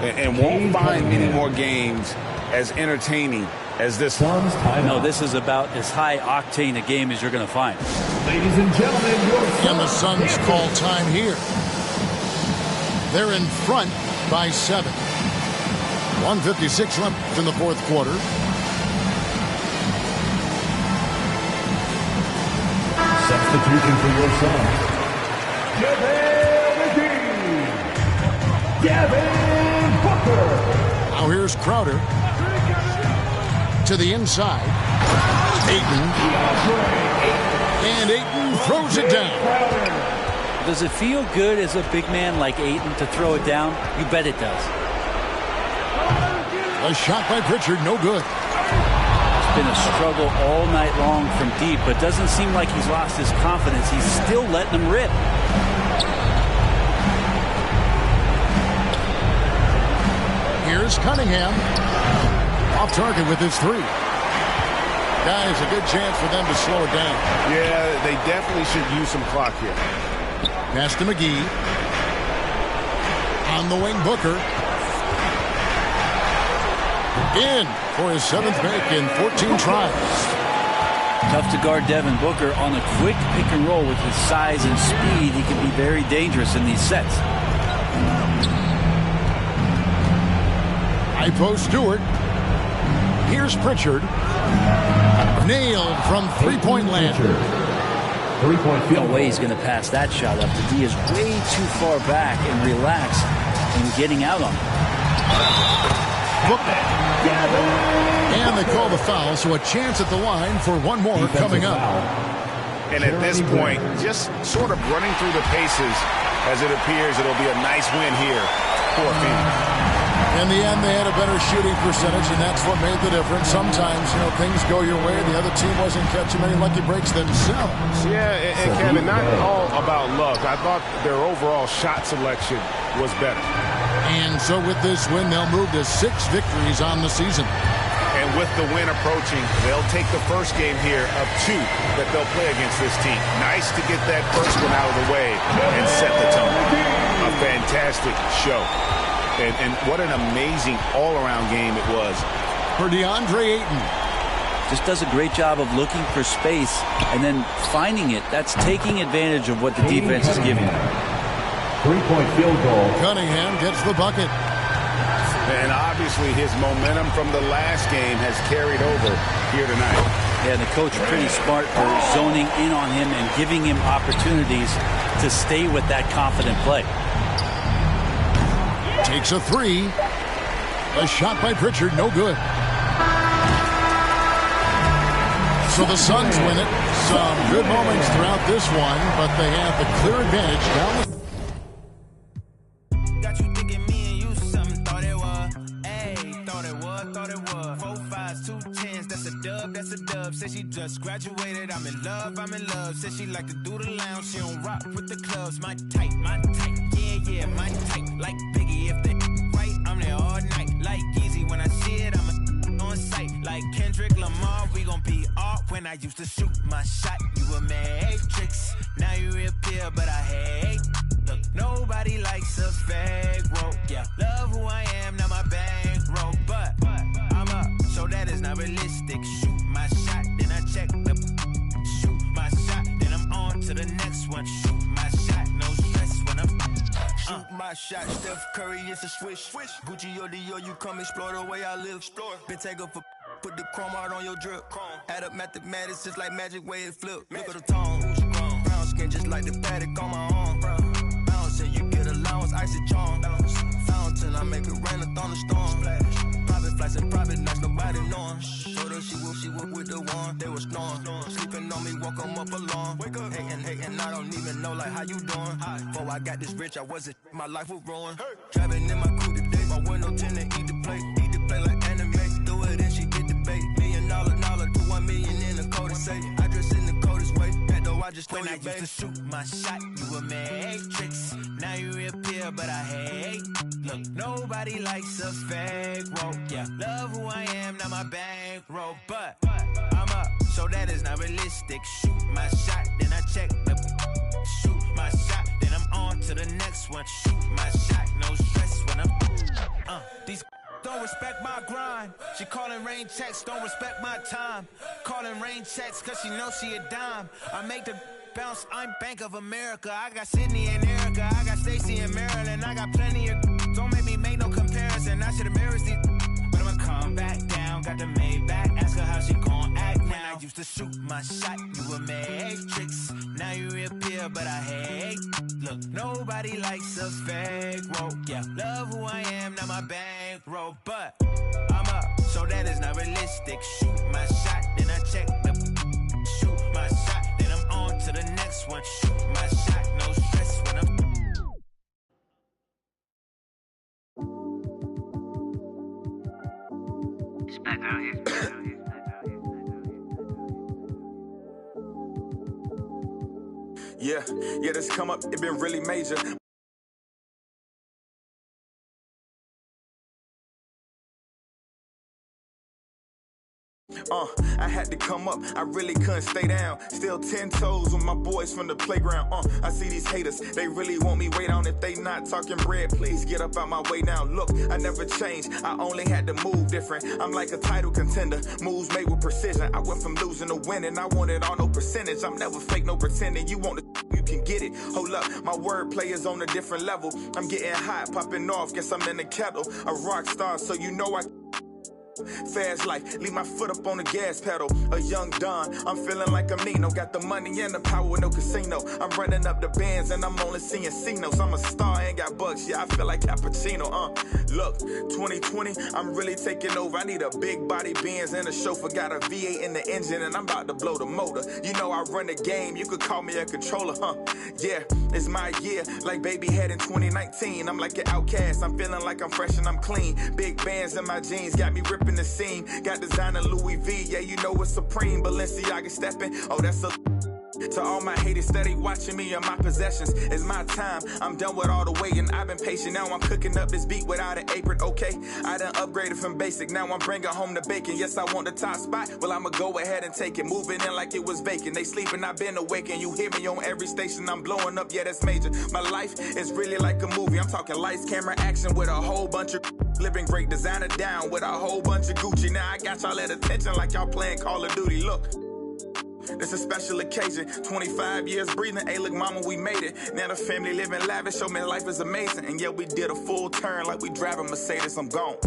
Speaker 4: And won't find many more games as entertaining as this one.
Speaker 3: No, this is about as high octane a game as you're going to find.
Speaker 5: Ladies and gentlemen,
Speaker 2: And the Suns call time here. They're in front by 7. 1:56 left in the fourth quarter.
Speaker 5: Substitution for your son. Devin Booker.
Speaker 2: Now here's Crowder. To the inside. Ayton. And Ayton throws it down.
Speaker 3: Does it feel good as a big man like Ayton to throw it down? You bet it does.
Speaker 2: A shot by Pritchard, no good.
Speaker 3: It's been a struggle all night long from deep, but doesn't seem like he's lost his confidence. He's still letting them rip.
Speaker 2: Here's Cunningham. Off target with his 3. Guys, a good chance for them to slow it down.
Speaker 4: Yeah, they definitely should use some clock here.
Speaker 2: Pass to McGee. On the wing, Booker. In for his 7th make in 14 tries.
Speaker 3: Tough to guard Devin Booker on a quick pick and roll with his size and speed. He can be very dangerous in these sets.
Speaker 2: High post Stewart. Here's Pritchard. Nailed from three-point land.
Speaker 5: 3-point field.
Speaker 3: No way he's going to pass that shot up. The D is way too far back and relaxed in getting out on it.
Speaker 2: And they call the foul, so a chance at the line for one more coming up.
Speaker 4: And at this point, just sort of running through the paces as it appears it'll be a nice win here for Phoenix.
Speaker 2: In the end, they had a better shooting percentage, and that's what made the difference. Sometimes, things go your way. The other team wasn't catching many lucky breaks themselves.
Speaker 7: Yeah, and Kevin, not all about luck. I thought their overall shot selection was better.
Speaker 2: And so with this win, they'll move to 6 victories on the season.
Speaker 7: And with the win approaching, they'll take the first game here of 2 that they'll play against this team. Nice to get that first one out of the way and set the tone. A fantastic show. And what an amazing all-around game it was.
Speaker 2: For DeAndre Ayton.
Speaker 3: Just does a great job of looking for space and then finding it. That's taking advantage of what the defense is giving him.
Speaker 5: 3-point field goal.
Speaker 2: Cunningham gets the bucket.
Speaker 7: And obviously his momentum from the last game has carried over here tonight.
Speaker 3: Yeah, the coach pretty smart for zoning in on him and giving him opportunities to stay with that confident play.
Speaker 2: Takes a 3. A shot by Pritchard, no good. So the Suns win it. Some good moments throughout this one, but they have the clear advantage down the
Speaker 8: Got you thinking me and you something, thought it was. Ayy, thought it was. 4 5s, 2 10s, that's a dub. Said she just graduated, I'm in love. Said she like to do the lounge, she don't rock with the clubs. My type, yeah, my type. Like Biggie, if they right, I'm there all night. Like Easy, when I see it, I'm on sight. Like Kendrick Lamar, we gon' be off. When I used to shoot my shot, you a matrix. Now you reappear, but I hate. Look, nobody likes a fake rope. Yeah, love who I am, not my bankroll. But I'm up, so that is not realistic. Shoot my shot, then I check the. Shoot my shot, then I'm on to the next one. Shoot my shot, no stress when I'm. Shoot my shot, Steph Curry, it's a swish. Gucci or Dior, you come explore the way I live. Been taken for. Put the chrome out on your drip. Add up mathematics just like magic way it flip. Look at the tone. Brown skin just like the paddock on my arm. Bouncing, you get allowance, icy charm. Fountain, I make it rain a thunderstorm. Private flights and private nights, nobody knowing. Told her she would with the one. They were snoring. Sleeping on me, woke them up alone. Hating, I don't even know like how you doing. Before I got this rich, I wasn't. My life was ruined. Driving in my coupe today, my window tinted, eat the plate like anime. Do it and she get the bait. $1 million, put 1 million in the code to say. I dress in the coldest way. That though I just when I used to shoot my shot, you a matrix. Now you reappear, but I hate. Look, nobody likes a fake rope. Yeah, love who I am, not my bankroll. But I'm up, so that is not realistic. Shoot my shot, then I check the. Shoot my shot, then I'm on to the next one. Shoot my shot, no stress when I'm. These don't respect my grind. She calling rain checks, don't respect my time. Calling rain checks, cause she knows she a dime. I make the bounce, I'm Bank of America. I got Sydney and Erica, I got Stacy and Maryland. I got plenty of. Don't make me make no comparison. I should've married these. But I'ma come back down. Got the Maybach, ask her how she gon' act now. When I used to shoot my shot, you a matrix. Now you reappear, but I hate. Look, nobody likes a fake rope. Yeah, love who I am, not my bankroll. But I'm up, so that is not realistic. Shoot my shot, then I check the. Shoot my shot, then I'm on to the next one. Shoot my shot, no stress when I'm.
Speaker 9: It's back out here.
Speaker 10: Yeah, this come up, it been really major. I had to come up, I really couldn't stay down. Still 10 toes with my boys from the playground. I see these haters, they really want me way down. If they not talking bread, please get up out my way now. Look, I never changed, I only had to move different. I'm like a title contender, moves made with precision. I went from losing to winning, I wanted all no percentage. I'm never fake, no pretending. You want to, you can get it. Hold up, my wordplay is on a different level. I'm getting hot, popping off, guess I'm in the kettle. A rock star, so you know I Fast life, leave my foot up on the gas pedal. A young Don, I'm feeling like I'm Nino. Got the money and the power with no casino. I'm running up the bands and I'm only seeing C-notes. I'm a star, ain't got bucks, yeah, I feel like Cappuccino. Look, 2020, I'm really taking over. I need a big body Benz and a chauffeur. Got a V8 in the engine and I'm about to blow the motor. You know I run the game, you could call me a controller, Yeah, it's my year, like baby had in 2019. I'm like an outcast, I'm feeling like I'm fresh and I'm clean. Big bands in my jeans, got me ripping the scene. Got designer Louis V, yeah, you know it's supreme. Balenciaga stepping, oh, that's a... To all my haters steady watching me and my possessions. It's my time, I'm done with all the waiting. I've been patient, now I'm cooking up this beat without an apron, okay? I done upgraded from basic, now I'm bringing home the bacon. Yes, I want the top spot, well, I'ma go ahead and take it. Moving in like it was vacant. They sleeping, I've been awakened. You hear me on every station, I'm blowing up, yeah, that's major. My life is really like a movie. I'm talking lights, camera, action with a whole bunch of... Living great, designer down with a whole bunch of Gucci. Now I got y'all at attention like y'all playing Call of Duty. Look, it's a special occasion. 25 years breathing. Hey, look, mama, we made it. Now the family living lavish. Show me life is amazing. And yeah, we did a full turn like we driving Mercedes. I'm gone.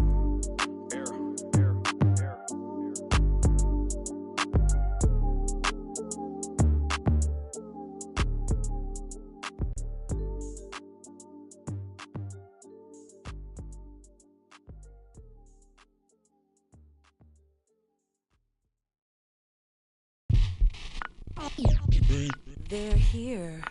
Speaker 11: They're here.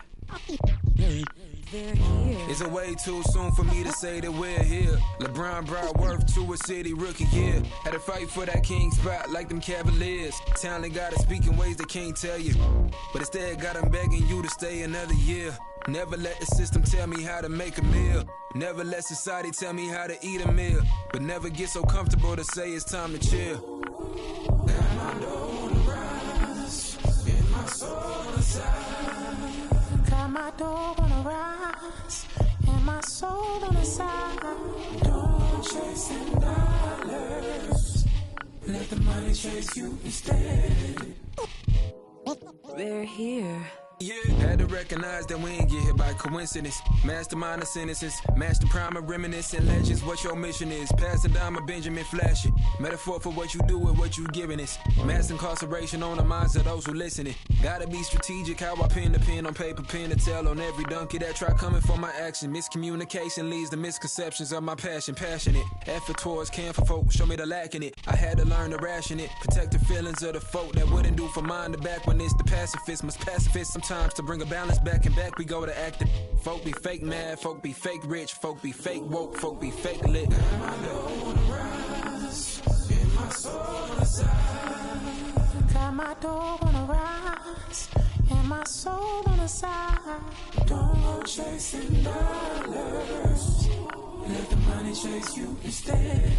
Speaker 11: They're here.
Speaker 8: Is it way too soon for me to say that we're here? LeBron brought worth to a city rookie year. Had to fight for that king spot like them Cavaliers. Talent got to speak in ways they can't tell you, but instead got them begging you to stay another year. Never let the system tell me how to make a meal. Never let society tell me how to eat a meal. But never get so comfortable to say it's time to chill. Got my dough on the rise, and my soul on the side.
Speaker 1: Got my dough on the rise, and my soul on the side.
Speaker 8: Don't chasing dollars, let the money chase you instead.
Speaker 11: They're here.
Speaker 8: Yeah, had to recognize that we ain't get hit by coincidence. Mastermind of sentences, match the prime of reminiscent legends. What your mission is, pass the dime of Benjamin flashing. Metaphor for what you do and what you giving us. Mass incarceration on the minds of those who listening. Gotta be strategic how I pen the pen on paper, pen to tell on every donkey that try coming for my action. Miscommunication leads to misconceptions of my passion. Passionate effort towards caring for folk, show me the lack in it. I had to learn to ration it, protect the feelings of the folk that wouldn't do for mine to back when it's the pacifist. Must pacifist sometimes to bring a balance back, and back we go to acting. Folk be fake mad, folk be fake rich, folk be fake woke, folk be fake lit. Got my dough on the rise, and my soul on the side.
Speaker 1: Got my dough on the rise, and my soul on the side.
Speaker 8: Don't go chasing dollars, let the money chase you instead.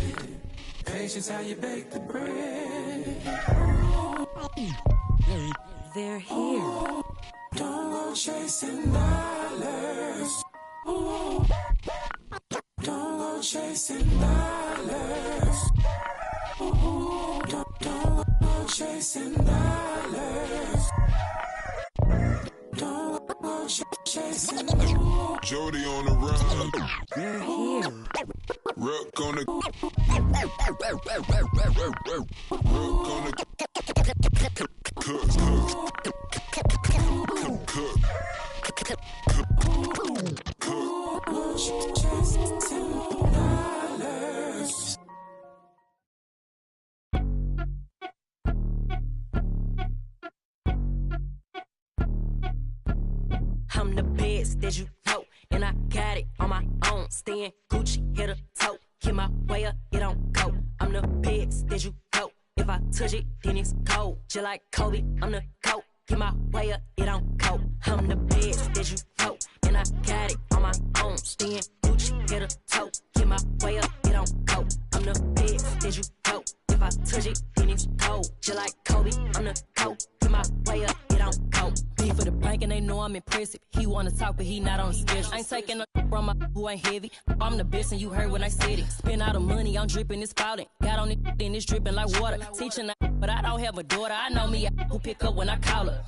Speaker 8: Patience how you bake the bread.
Speaker 11: They're here.
Speaker 8: Don't go chasing dollars. Don't go chasing dollars. Don't go chasing dollars. Don't go chasing dollars.
Speaker 12: Jody on the run.
Speaker 11: They're here.
Speaker 12: Rook on the. Rook on the.
Speaker 11: I'm the best that you know, and I got it on my own. Staying Gucci, hit a toe. Get my way up, it don't go. I'm the best that you know. If I touch it, then it's cold. Just like Kobe, I'm the GOAT. Get my way up, it don't go. I'm the best that you know, and I got it on my own. Staying Gucci, hit a toe. Get my way up, it don't go. I'm the best that you know. If I touch it, then it's cold. Just like Kobe, I'm the GOAT. Get my way up, it don't go. Be for the bank and they know I'm impressive. He wanna talk, but he not on the schedule. I ain't taking a from my who ain't heavy. I'm the best and you heard when I said it. Spend all the money, I'm dripping, it's spouting. Got on it and it's dripping like water. Teaching but I don't have a daughter. I know me who pick up when I call her.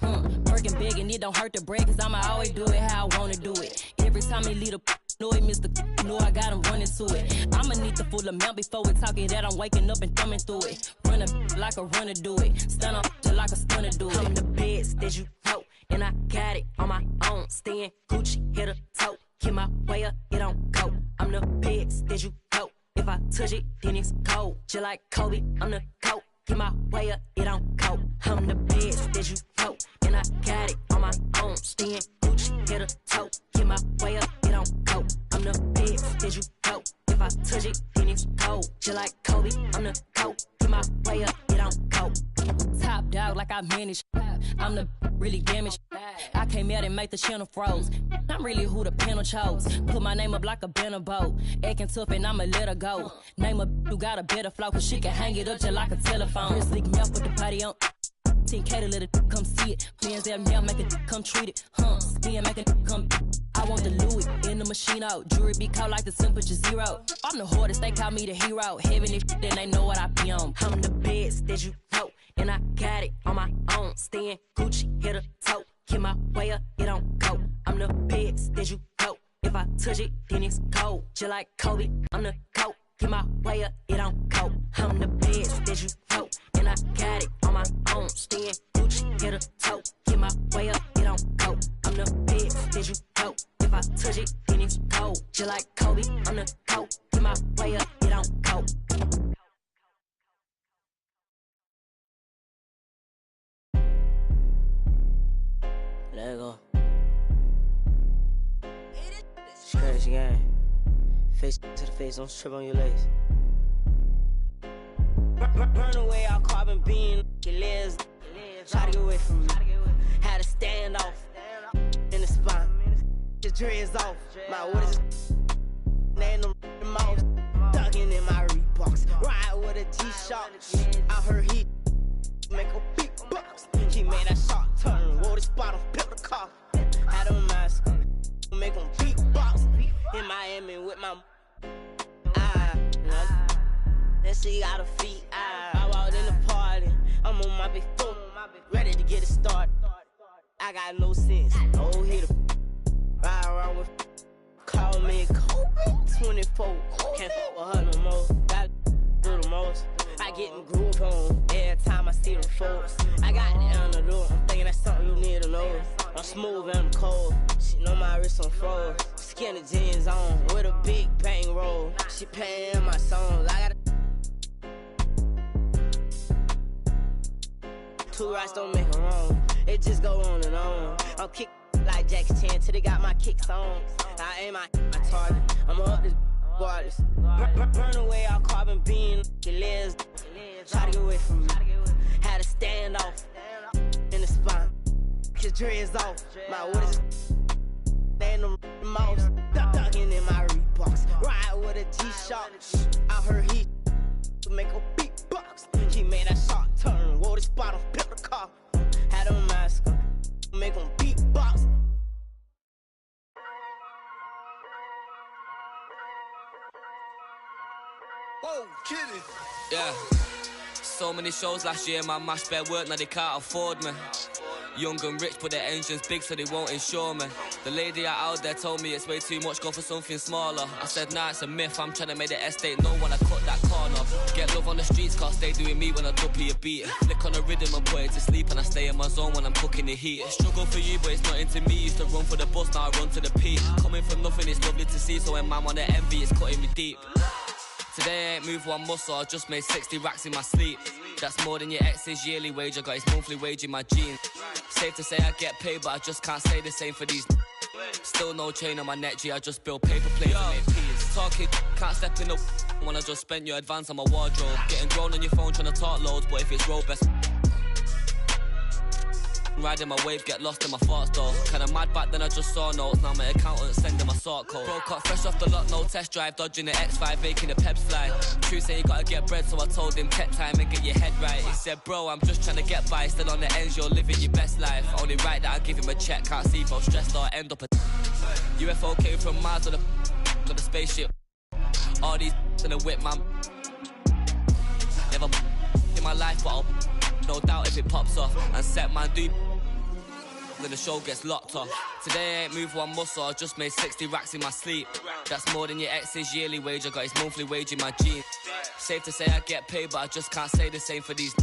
Speaker 11: Working big and it don't hurt to brag, cause I'ma always do it how I wanna do it. Every time he lead a know it, Mr. Know I got him running to it. I'ma need the full amount before we talking that I'm waking up and thumbing through it. Run a like a runner do it. Stun up like a stunner do it. I'm the best that you know, and I got it on my own. Staying Gucci, hit a toe. Keep my way up, it don't go. I'm the best that you know. If I touch it, then it's cold. Just like Kobe, I'm the coat. Keep my way up, it don't go. I'm the best that you know, and I got it on my own. Staying Gucci, hit a toe. Keep my way up, it don't go. I'm the best that you know. If I touch it, then it's cold. Just like Kobe, I'm the coat. Keep my way up, it don't go. Top dog like I manage. I'm the really damaged. I came out and made the channel froze. I'm really who the panel chose. Put my name up like a banner boat. Acting tough and I'ma let her go. Name a who got a better flow, cause she can hang it up just like a telephone. Chris leak me up with the party on. 10K to let it come see it. Plans that now make it come treat it. Spin make it come. I want the Louis in the machine out. Jewelry be caught like the temperature 0. I'm the hardest, they call me the hero. Heaven is then they know what I be on. I'm the best that you know, and I got it on my own. Staying Gucci, hit a toe. Keep my way up, it don't go. I'm the best that you know. If I touch it, then it's cold. Just like Kobe, I'm the coat. Keep my way up, it don't go. I'm the best that you know, and I got it on my own. Staying Gucci, hit a toe. Keep my way up, it don't go. I'm the best that you know. If I touch it, then it's cold. Just like Kobe, I'm the coat. Keep my way up, it don't go.
Speaker 13: Let go. Scratch game. Face to the face, don't trip on your legs. Burn away all carbon beam, your legs. Try to get away from me. Had to stand off in the spine. Your dreads off. My waters laying them mouse. Ducking in my Reeboks. Ride with a G-Shock. I heard he make a big box. He made that shot turn. Wore the spot on pepper car. Had a mask. Make them beatbox. In Miami with my then she got her feet. I walked in the party. I'm on my big foot, ready to get it started. I got no sense. Oh, hit a ride around with. Call me Kobe 24. Can't fuck with her no more. Got do the most. I get in groove on every time I see them folks. I got it on the door. I'm thinking that's something you need to know. I'm smooth and I'm cold. She know my wrist on froze. Skinny jeans on with a big bang roll. She paying my songs. I got two rights don't make them wrong. It just go on and on. I'm kick like Jackie Chan till they got my kicks on. I aim my target. I'm up this waters. Burn away all carbon beam. Your legs. Try to get away from me. Had to stand off in the spine. Your dreads off. My waters laying them mouse. Ducking in my Reeboks. Ride with a G-Shock. I heard he make a big box. He made that shot turn. Wore the spot on pepper car. Had a mask. Make them beatbox.
Speaker 14: Whoa, kidding. Yeah. So many shows last year, my mash bare work, now they can't afford me. Young and rich, but their engine's big, so they won't insure me. The lady out there told me it's way too much, go for something smaller. I said, nah, it's a myth, I'm trying to make the estate know when I cut that corner. Get love on the streets, cause they doing me when I duppy a beat. Flick on the rhythm and put it to sleep, and I stay in my zone when I'm cooking the heat. Struggle for you, but it's not into me. Used to run for the bus, now I run to the peak. Coming from nothing, it's lovely to see, so when man wanna envy, it's cutting me deep. Today I ain't moved one muscle, I just made 60 racks in my sleep. That's more than your ex's yearly wage, I got his monthly wage in my jeans. Safe to say I get paid, but I just can't say the same for these. Still no chain on my neck, G, I just build paper planes and make peas. Talking, can't step in the when I just spent your advance on my wardrobe. Getting grown on your phone trying to talk loads, but if it's road best. Riding my wave, get lost in my thoughts though. Kinda mad back then I just saw notes, now my accountant sending my sort code. Broke up fresh off the lot, no test drive, dodging the X5, making the peps fly. True say you gotta get bread, so I told him take time and get your head right. He said, bro, I'm just trying to get by, still on the ends, you're living your best life. Only right that I give him a check, can't see if I'm stressed or end up a UFO came from Mars to the spaceship. All these in a whip, man. Never in my life, but I'll no doubt if it pops off and set man do. then the show gets locked off. Today I ain't moved one muscle, I just made 60 racks in my sleep. That's more than your ex's yearly wage, I got his monthly wage in my jeans. Safe to say I get paid, but I just can't say the same for these.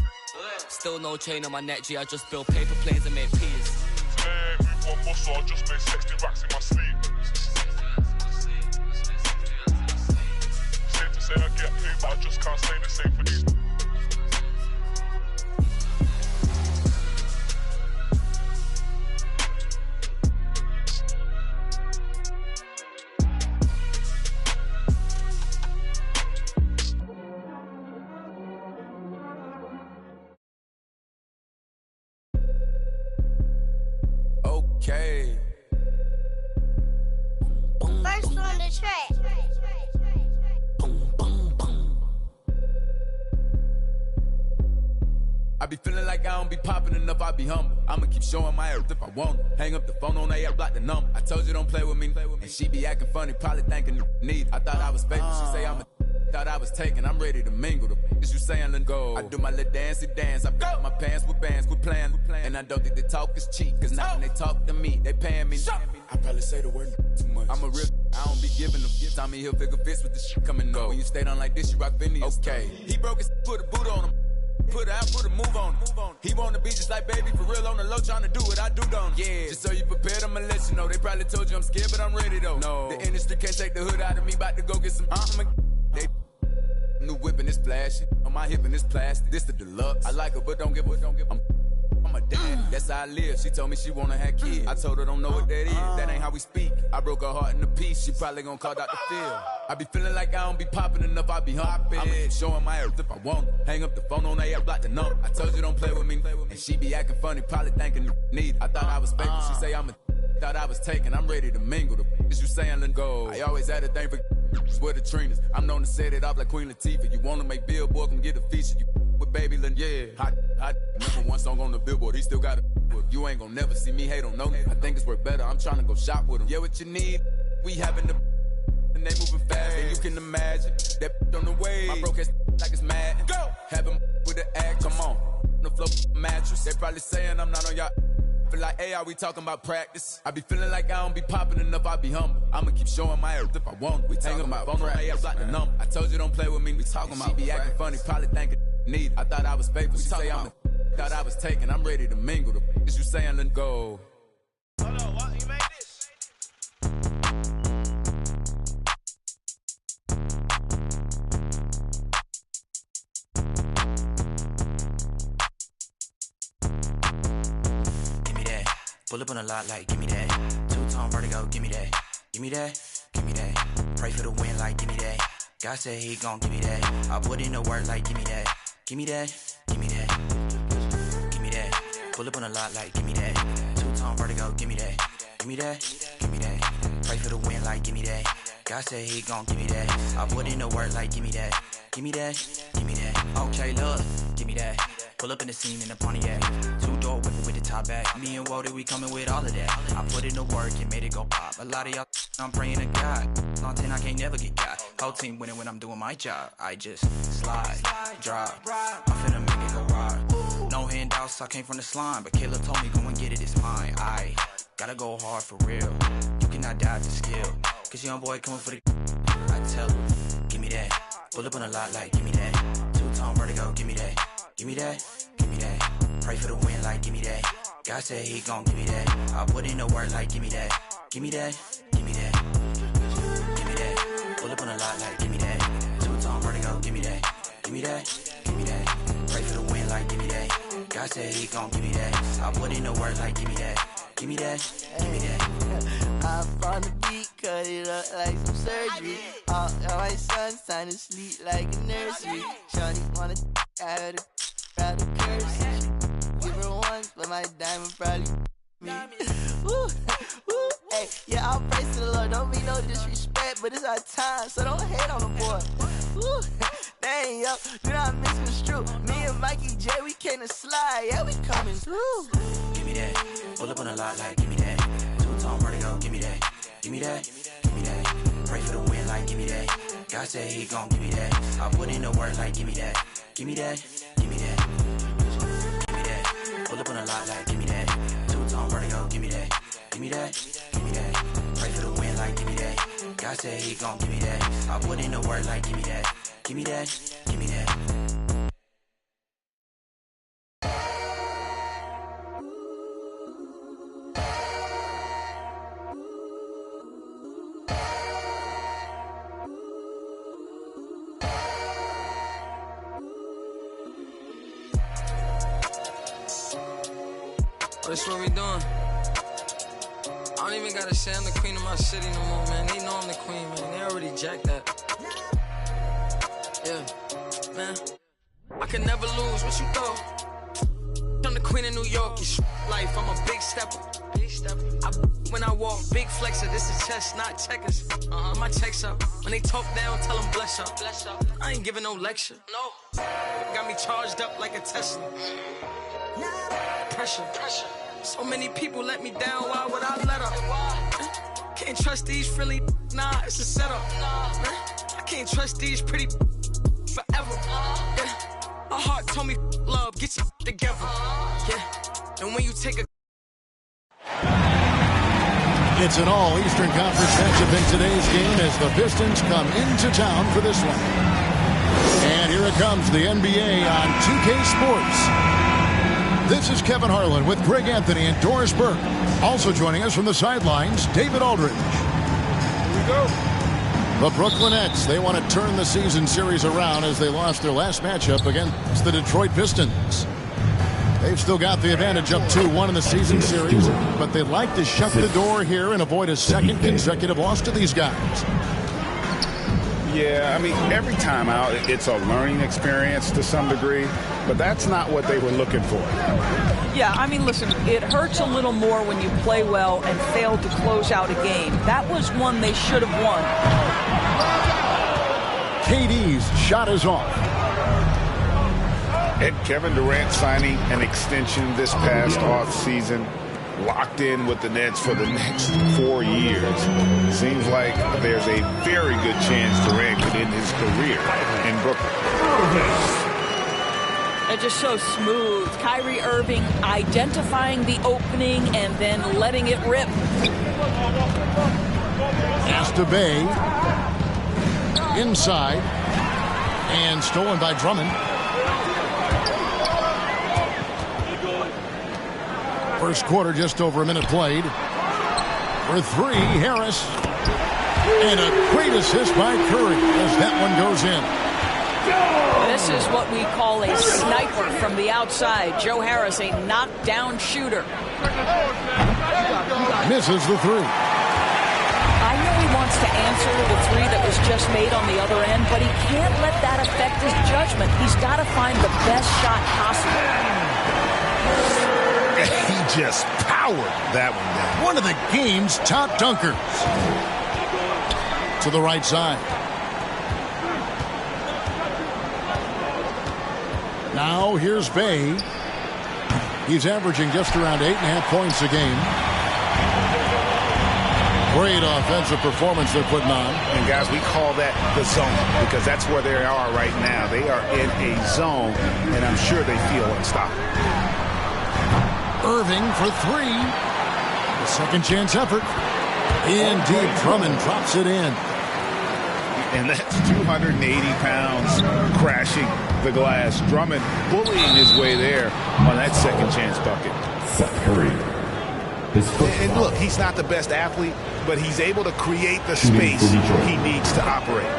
Speaker 14: Still no chain on my neck, G, I just build paper planes and make peas.
Speaker 12: Today I ain't moved one muscle, I just made 60 racks in my sleep. Safe to say I get paid, but I just can't say the same for these.
Speaker 15: Okay.
Speaker 16: First on the track.
Speaker 15: I be feeling like I don't be popping enough, I be humble. I'ma keep showing my earth if I want it. Hang up the phone on AF, block the number. I told you don't play with me, and she be acting funny, probably thinking need. I thought I was faithful, she say I'm a thought I was taken, I'm ready to mingle. The is you saying, let go. I do my little dancey dance, I got my pants with bands, quit playing. And I don't think the talk is cheap, cause now when they talk to me, they paying me. I probably say the word too much. I'm a real, I don't be giving them. Tommy Hilfiger fits with the shit coming up. When you stay down like this, you rock Phineas. Okay, he broke his, put a boot on him. Put it out, put a move on him. He wanna be just like baby, for real on the low, tryna do what I do, don't he? Yeah, just so you prepared, I'ma let you know. They probably told you I'm scared, but I'm ready though. No, the industry can't take the hood out of me, about to go get some They new whip and it's flashy. On my hip and it's plastic. This the deluxe. I like her, but don't give I'm a dad, that's how I live. She told me she wanna have kids. I told her don't know what that is. That ain't how we speak. I broke her heart in a piece. She probably gonna call Dr. Phil. I be feeling like I don't be popping enough. I be hopping. I'ma keep showing my earth if I want it. Hang up the phone on AF, block the number. I told you don't play with me, and she be acting funny, probably thinking need. I thought I was faithful. She say I'm a thought I was taken. I'm ready to mingle. The is you saying let go. I always had a thing for with the trainers. I'm known to set it off like Queen Latifah. You wanna make Billboard, come get a feature. You with Baby Lynn, yeah. Hot. Number one song on the Billboard. He still got it. You ain't gonna never see me hate on no. I think it's worth better. I'm trying to go shop with him. Yeah, what you need? We having the and they moving fast, and you can imagine that on the way. My broke ass like it's mad. Go. Have him with the act. Come on, the flow mattress. They probably saying I'm not on y'all. Feel like, hey, are we talking about practice? I be feeling like I don't be popping enough, I be humble. I'ma keep showing my earth if I want it. We talking about phone on AF, block the number. I told you don't play with me. We talking about she be acting funny, probably thinking need. I thought I was faithful. She say I'm thought I was taken. I'm ready to mingle. The is you saying let go.
Speaker 17: Hold on, what? You made this?
Speaker 18: Pull up on a lot like, give me that. Two-tone vertigo, give me that. Give me that, give me that. Pray for the win like, give me that. God said he gon' give me that. I put in the work like, give me that. Give me that, give me that. Give me that. Pull up on a lot like, give me that. Two-tone vertigo, give me that. Give me that, give me that. Pray for the win like, give me that. God said he gon' give me that. I put in the work like, give me that. Give me that, give me that. Okay, look, give me that. Pull up in the scene in the Pontiac. Two-door whipping with the top back. Me and Wody, we coming with all of that. I put in the work and made it go pop. A lot of y'all, I'm praying to God. On 10, I can't never get got. Whole team winning when I'm doing my job. I just slide, drop. I'm finna make it go ride. No handouts, I came from the slime. But Killer told me, go and get it, it's mine. I gotta go hard for real. You cannot die to skill. Cause young boy coming for the I tell him, give me that. Pull up on a lot like, give me that. Two-tone vertigo, give me that. Give me that, give me that. Pray for the win like, give me that. God said he gon' give me that. I put in the work like, give me that. Give me that, give me that. Give me that. Pull up on a lot like, give me that. Two-tone vertigo, give me that. Give me that, give me that. Pray for the win like, give me that. God said he gon' give me that. I put in the work like, give me that. Give me that, give me that.
Speaker 19: I'm from the beat, cut it up like some surgery. All my sons time to sleep like a nursery. Shawty wanna out of proud of curse. Give her once, but my diamond probably me. Woo, woo, hey, yeah, I'll praise to the Lord. Don't be no disrespect, but it's our time, so don't hate on the boy. Woo, dang, yo, do not misconstrue. Me and Mikey J, we came to slide, yeah, we coming through.
Speaker 18: Give me that, pull up on a lot like, give me that. Two-tone vertigo, give me that. Give me that, give me that. Pray for the win like, give me that. God said he gon' give me that. I put in the work like, give me that. Give me that, give me that. Give me that, pull up on a lot like, give me that. Two-tone vertigo, give me that. God said he gon' give me that. I put in the work like give me that. Give me that. Give me that.
Speaker 20: That's what we doing. I don't even gotta say I'm the queen of my city no more, man. They know I'm the queen, man. They already jacked that. Yeah, man. I can never lose. What you thought? I'm the queen of New York. It's life. I'm a big stepper. When I walk, big flexer. This is chess, not checkers. My checks up. When they talk down, tell them bless up. I ain't giving no lecture. No. Got me charged up like a Tesla. Pressure. So many people let me down, why would I let up? Can't trust these friendly, nah, it's a setup. I can't trust these pretty forever. Yeah. My heart told me love, get you together. Yeah. And when you take a
Speaker 2: It's an all-Eastern Conference matchup in today's game as the Pistons come into town for this one. And here it comes, the NBA on 2K Sports. This is Kevin Harlan with Greg Anthony and Doris Burke. Also joining us from the sidelines, David Aldridge.
Speaker 7: Here we go.
Speaker 2: The Brooklyn Nets, they want to turn the season series around as they lost their last matchup against the Detroit Pistons. They've still got the advantage up 2-1 in the season series, but they'd like to shut the door here and avoid a second consecutive loss to these guys.
Speaker 4: Yeah, I mean, every time out, it's a learning experience to some degree, but that's not what they were looking for.
Speaker 21: Yeah, I mean, listen, it hurts a little more when you play well and fail to close out a game. That was one they should have won.
Speaker 2: KD's shot is off.
Speaker 4: And Kevin Durant signing an extension this past offseason, locked in with the Nets for the next 4 years. Seems like there's a very good chance Durant could end his career in Brooklyn.
Speaker 21: They're just so smooth. Kyrie Irving identifying the opening and then letting it rip.
Speaker 2: Bay inside and stolen by Drummond. First quarter, just over a minute played. For three, Harris. And a great assist by Curry as that one goes in.
Speaker 21: This is what we call a sniper from the outside. Joe Harris, a knockdown shooter.
Speaker 2: Misses the three.
Speaker 21: I know he wants to answer the three that was just made on the other end, but he can't let that affect his judgment. He's got to find the best shot possible.
Speaker 2: He just powered that one down. One of the game's top dunkers. To the right side. Now here's Bay. He's averaging just around 8.5 points a game. Great offensive performance they're putting on.
Speaker 4: And guys, we call that the zone because that's where they are right now. They are in a zone, and I'm sure they feel unstoppable.
Speaker 2: Irving for three. The second chance effort. In deep, Drummond drops it in.
Speaker 4: And that's 280 pounds crashing the glass. Drummond bullying his way there on that second chance bucket.
Speaker 5: Seth Curry.
Speaker 4: And look, he's not the best athlete, but he's able to create the space he needs to operate.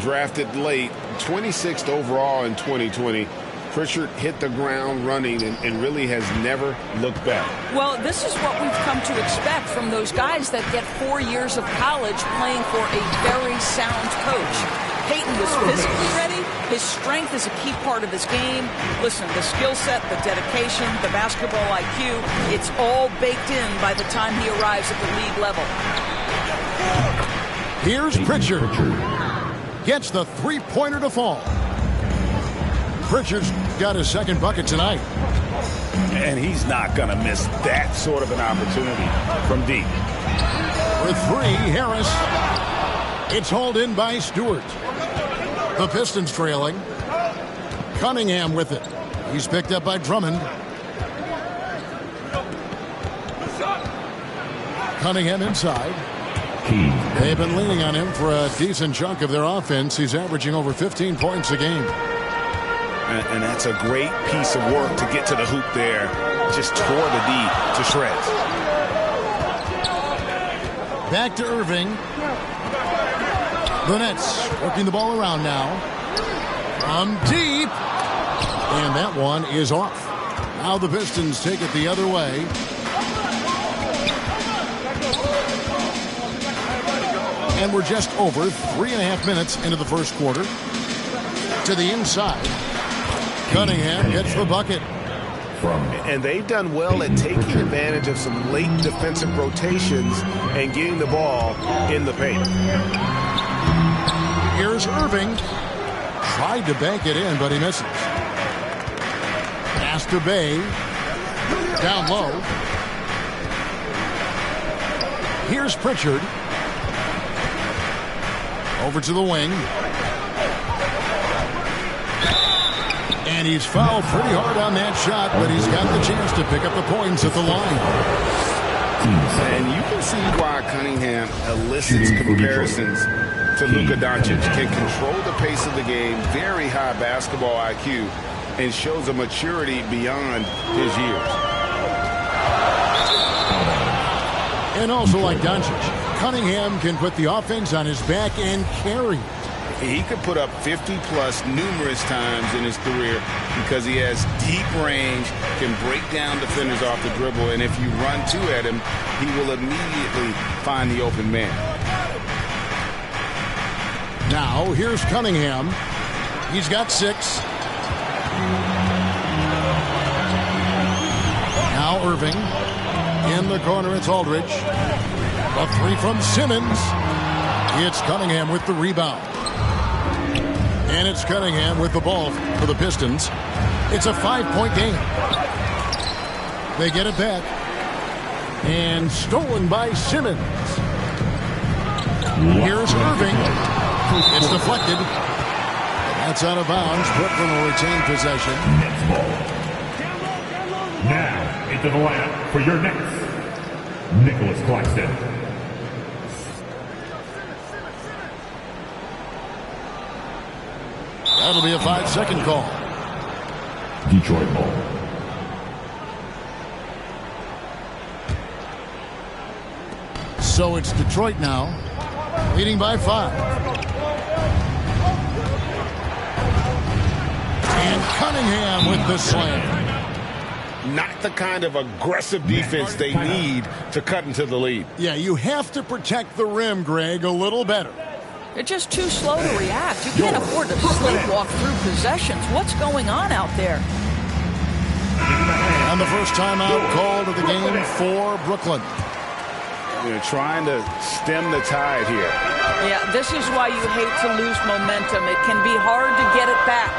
Speaker 4: Drafted late, 26th overall in 2020. Pritchard hit the ground running and really has never looked back.
Speaker 21: Well, this is what we've come to expect from those guys that get 4 years of college playing for a very sound coach. Peyton was physically ready. His strength is a key part of his game. Listen, the skill set, the dedication, the basketball IQ, it's all baked in by the time he arrives at the league level.
Speaker 2: Here's Pritchard. Gets the three-pointer to fall. Pritchard's got his second bucket tonight.
Speaker 4: And he's not going to miss that sort of an opportunity from deep.
Speaker 2: For three, Harris. It's hauled in by Stewart. The Pistons trailing. Cunningham with it. He's picked up by Drummond. Cunningham inside.
Speaker 5: Key.
Speaker 2: They've been leaning on him for a decent chunk of their offense. He's averaging over 15 points a game.
Speaker 7: And that's a great piece of work to get to the hoop there. Just tore the D to shreds.
Speaker 2: Back to Irving. The Nets working the ball around now. From deep. And that one is off. Now the Pistons take it the other way. And we're just over 3.5 minutes into the first quarter. To the inside. Cunningham gets the bucket.
Speaker 7: And they've done well at taking advantage of some late defensive rotations and getting the ball in the paint.
Speaker 2: Here's Irving. Tried to bank it in, but he misses. Pass to Bay. Down low. Here's Pritchard. Over to the wing. And he's fouled pretty hard on that shot, but he's got the chance to pick up the points at the line.
Speaker 7: And you can see why Cunningham elicits comparisons to Luka Doncic. Can control the pace of the game, very high basketball IQ, and shows a maturity beyond his years.
Speaker 2: And also like Doncic, Cunningham can put the offense on his back and carry.
Speaker 7: He could put up 50-plus numerous times in his career because he has deep range, can break down defenders off the dribble, and if you run two at him, he will immediately find the open man.
Speaker 2: Now, here's Cunningham. He's got 6. Now Irving. In the corner, it's Aldridge. A 3 from Simmons. It's Cunningham with the rebound. And it's Cunningham with the ball for the Pistons. It's a 5-point game. They get it back. And stolen by Simmons. Here's Irving. It's deflected. That's out of bounds. Brooklyn will retain possession.
Speaker 5: Next ball. Now into the lineup for your Nets, Nicholas Claxton.
Speaker 2: That'll be a 5-second call.
Speaker 5: Detroit ball.
Speaker 2: So it's Detroit now, leading by 5. And Cunningham with the slam.
Speaker 7: Not the kind of aggressive defense they need to cut into the lead.
Speaker 2: Yeah, you have to protect the rim, Greg, a little better.
Speaker 21: They're just too slow to react. You can't afford to sleepwalk through possessions. What's going on out there?
Speaker 2: And the first timeout called of the game for Brooklyn.
Speaker 7: They're trying to stem the tide here.
Speaker 21: Yeah, this is why you hate to lose momentum. It can be hard to get it back.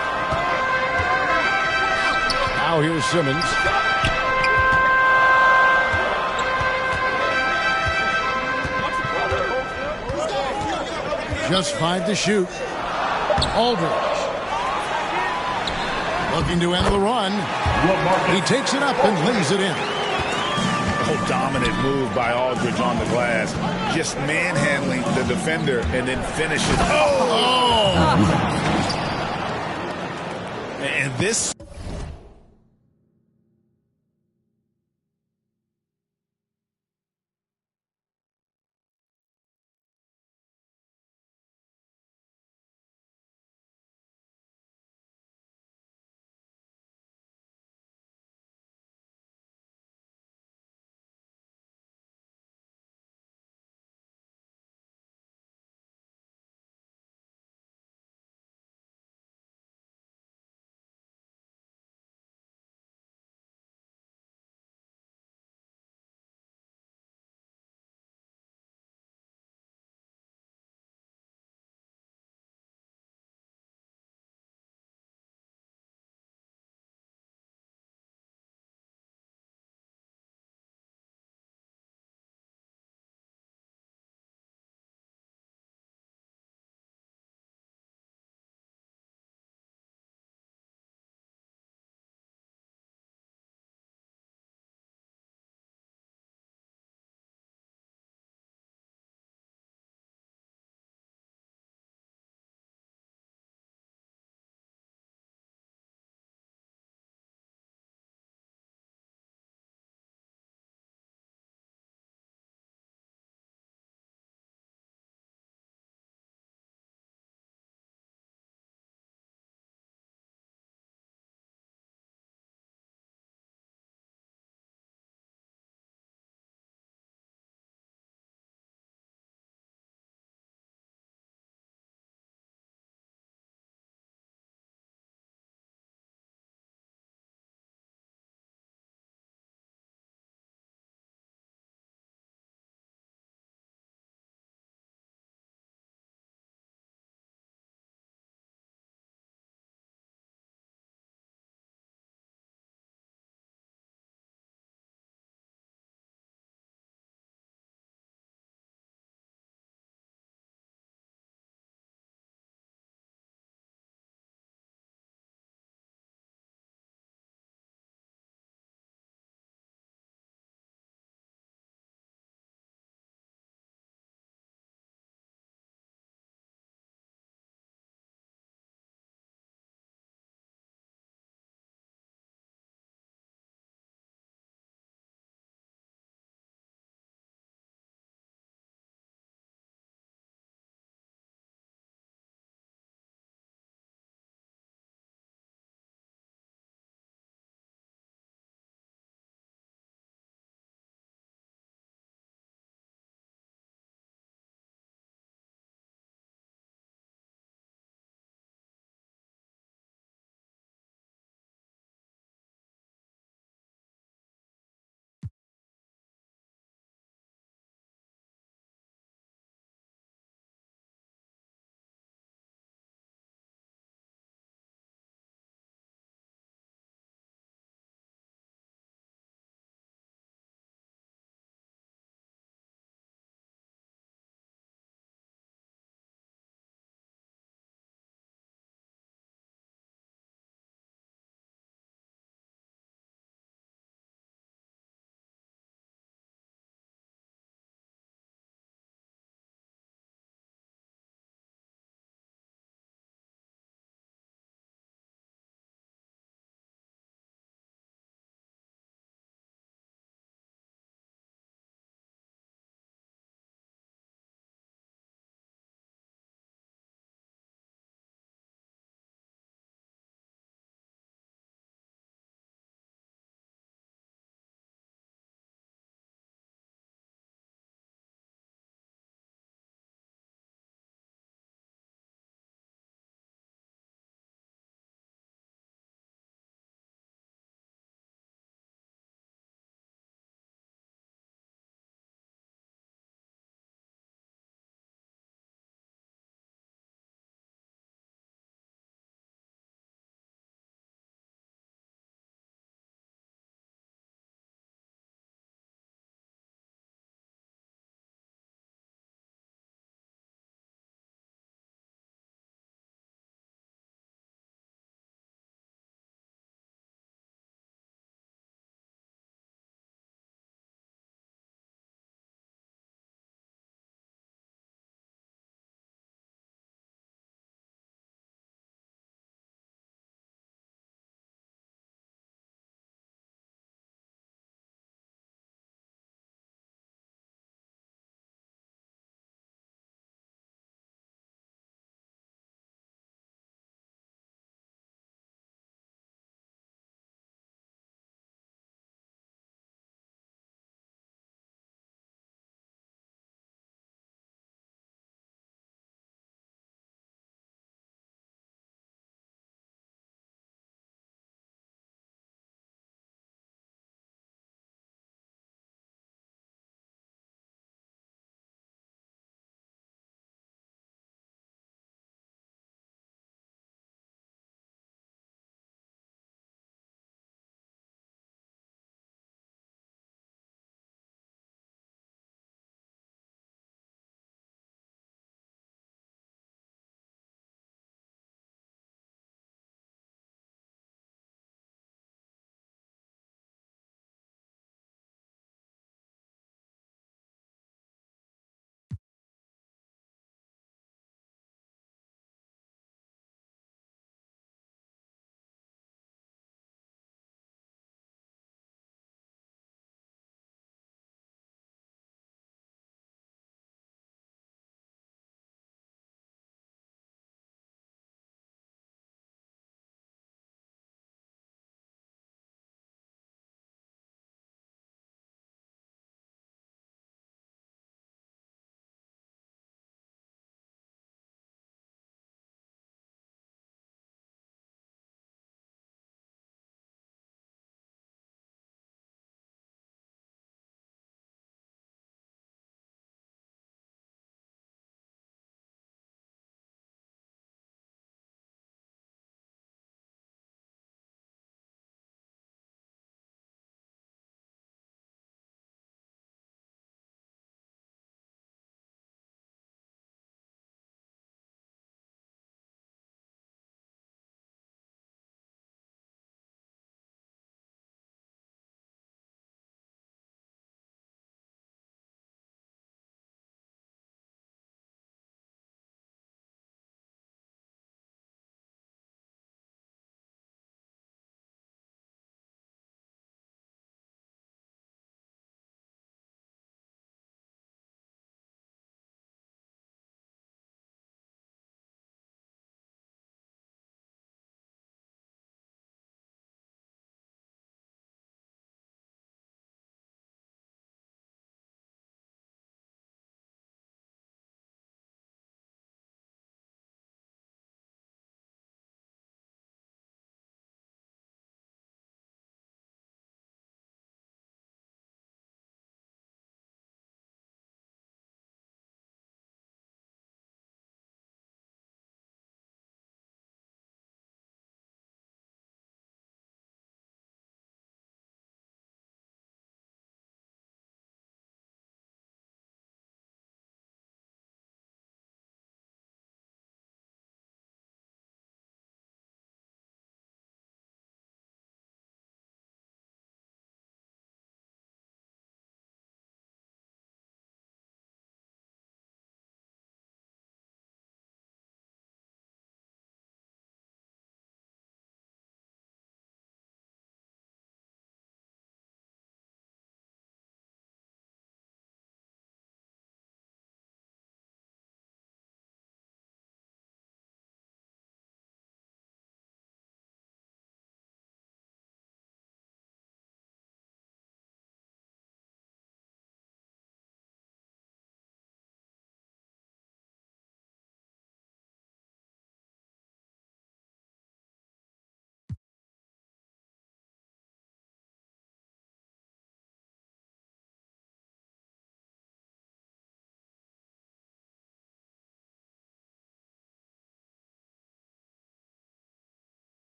Speaker 2: Now here's Simmons. Just 5 to shoot. Aldridge. Looking to end the run. He takes it up and lays it in.
Speaker 7: Oh, dominant move by Aldridge on the glass. Just manhandling the defender and then finishes. Oh! And this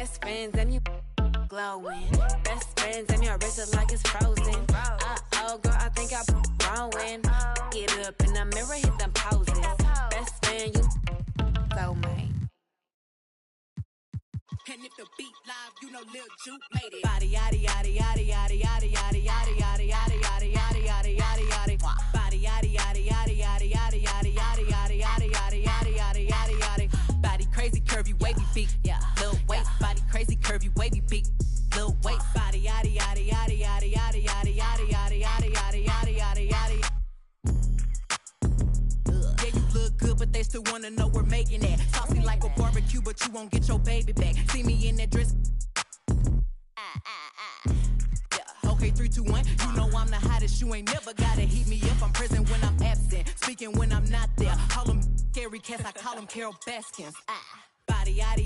Speaker 1: Best friends and you glowing. Best friends and your wrist is like it's frozen. Oh girl, I think I'm growing. Get up in the mirror, hit them poses. Best friend, you soulmate.
Speaker 6: And if the beat live, you know Lil Juke made it. Body yaddy yaddy yaddy yaddy yaddy yaddy yaddy yaddy yaddy yaddy yaddy yaddy yaddy yaddy. Body yaddy yaddy yaddy yaddy yaddy yaddy yaddy yaddy yaddy yaddy yaddy yaddy yaddy yaddy. Body crazy, curvy, wavy beat. Yeah, Lil weight. Body crazy, curvy, wavy beat. Lil weight. Body yaddy yaddy yaddy yaddy yaddy yaddy yaddy yaddy yaddy yaddy yaddy yaddy yaddy. Yeah, you look good, but they still wanna know we're making that. Saucy like a barbecue, but you won't get your baby back. See me in that dress. Yeah. Okay, 3, 2, 1. You know I'm the hottest. You ain't never gotta heat me up. I'm present when I'm absent, speaking when I'm not there. Call them scary cats, I call them Carol Baskins. Body yaddy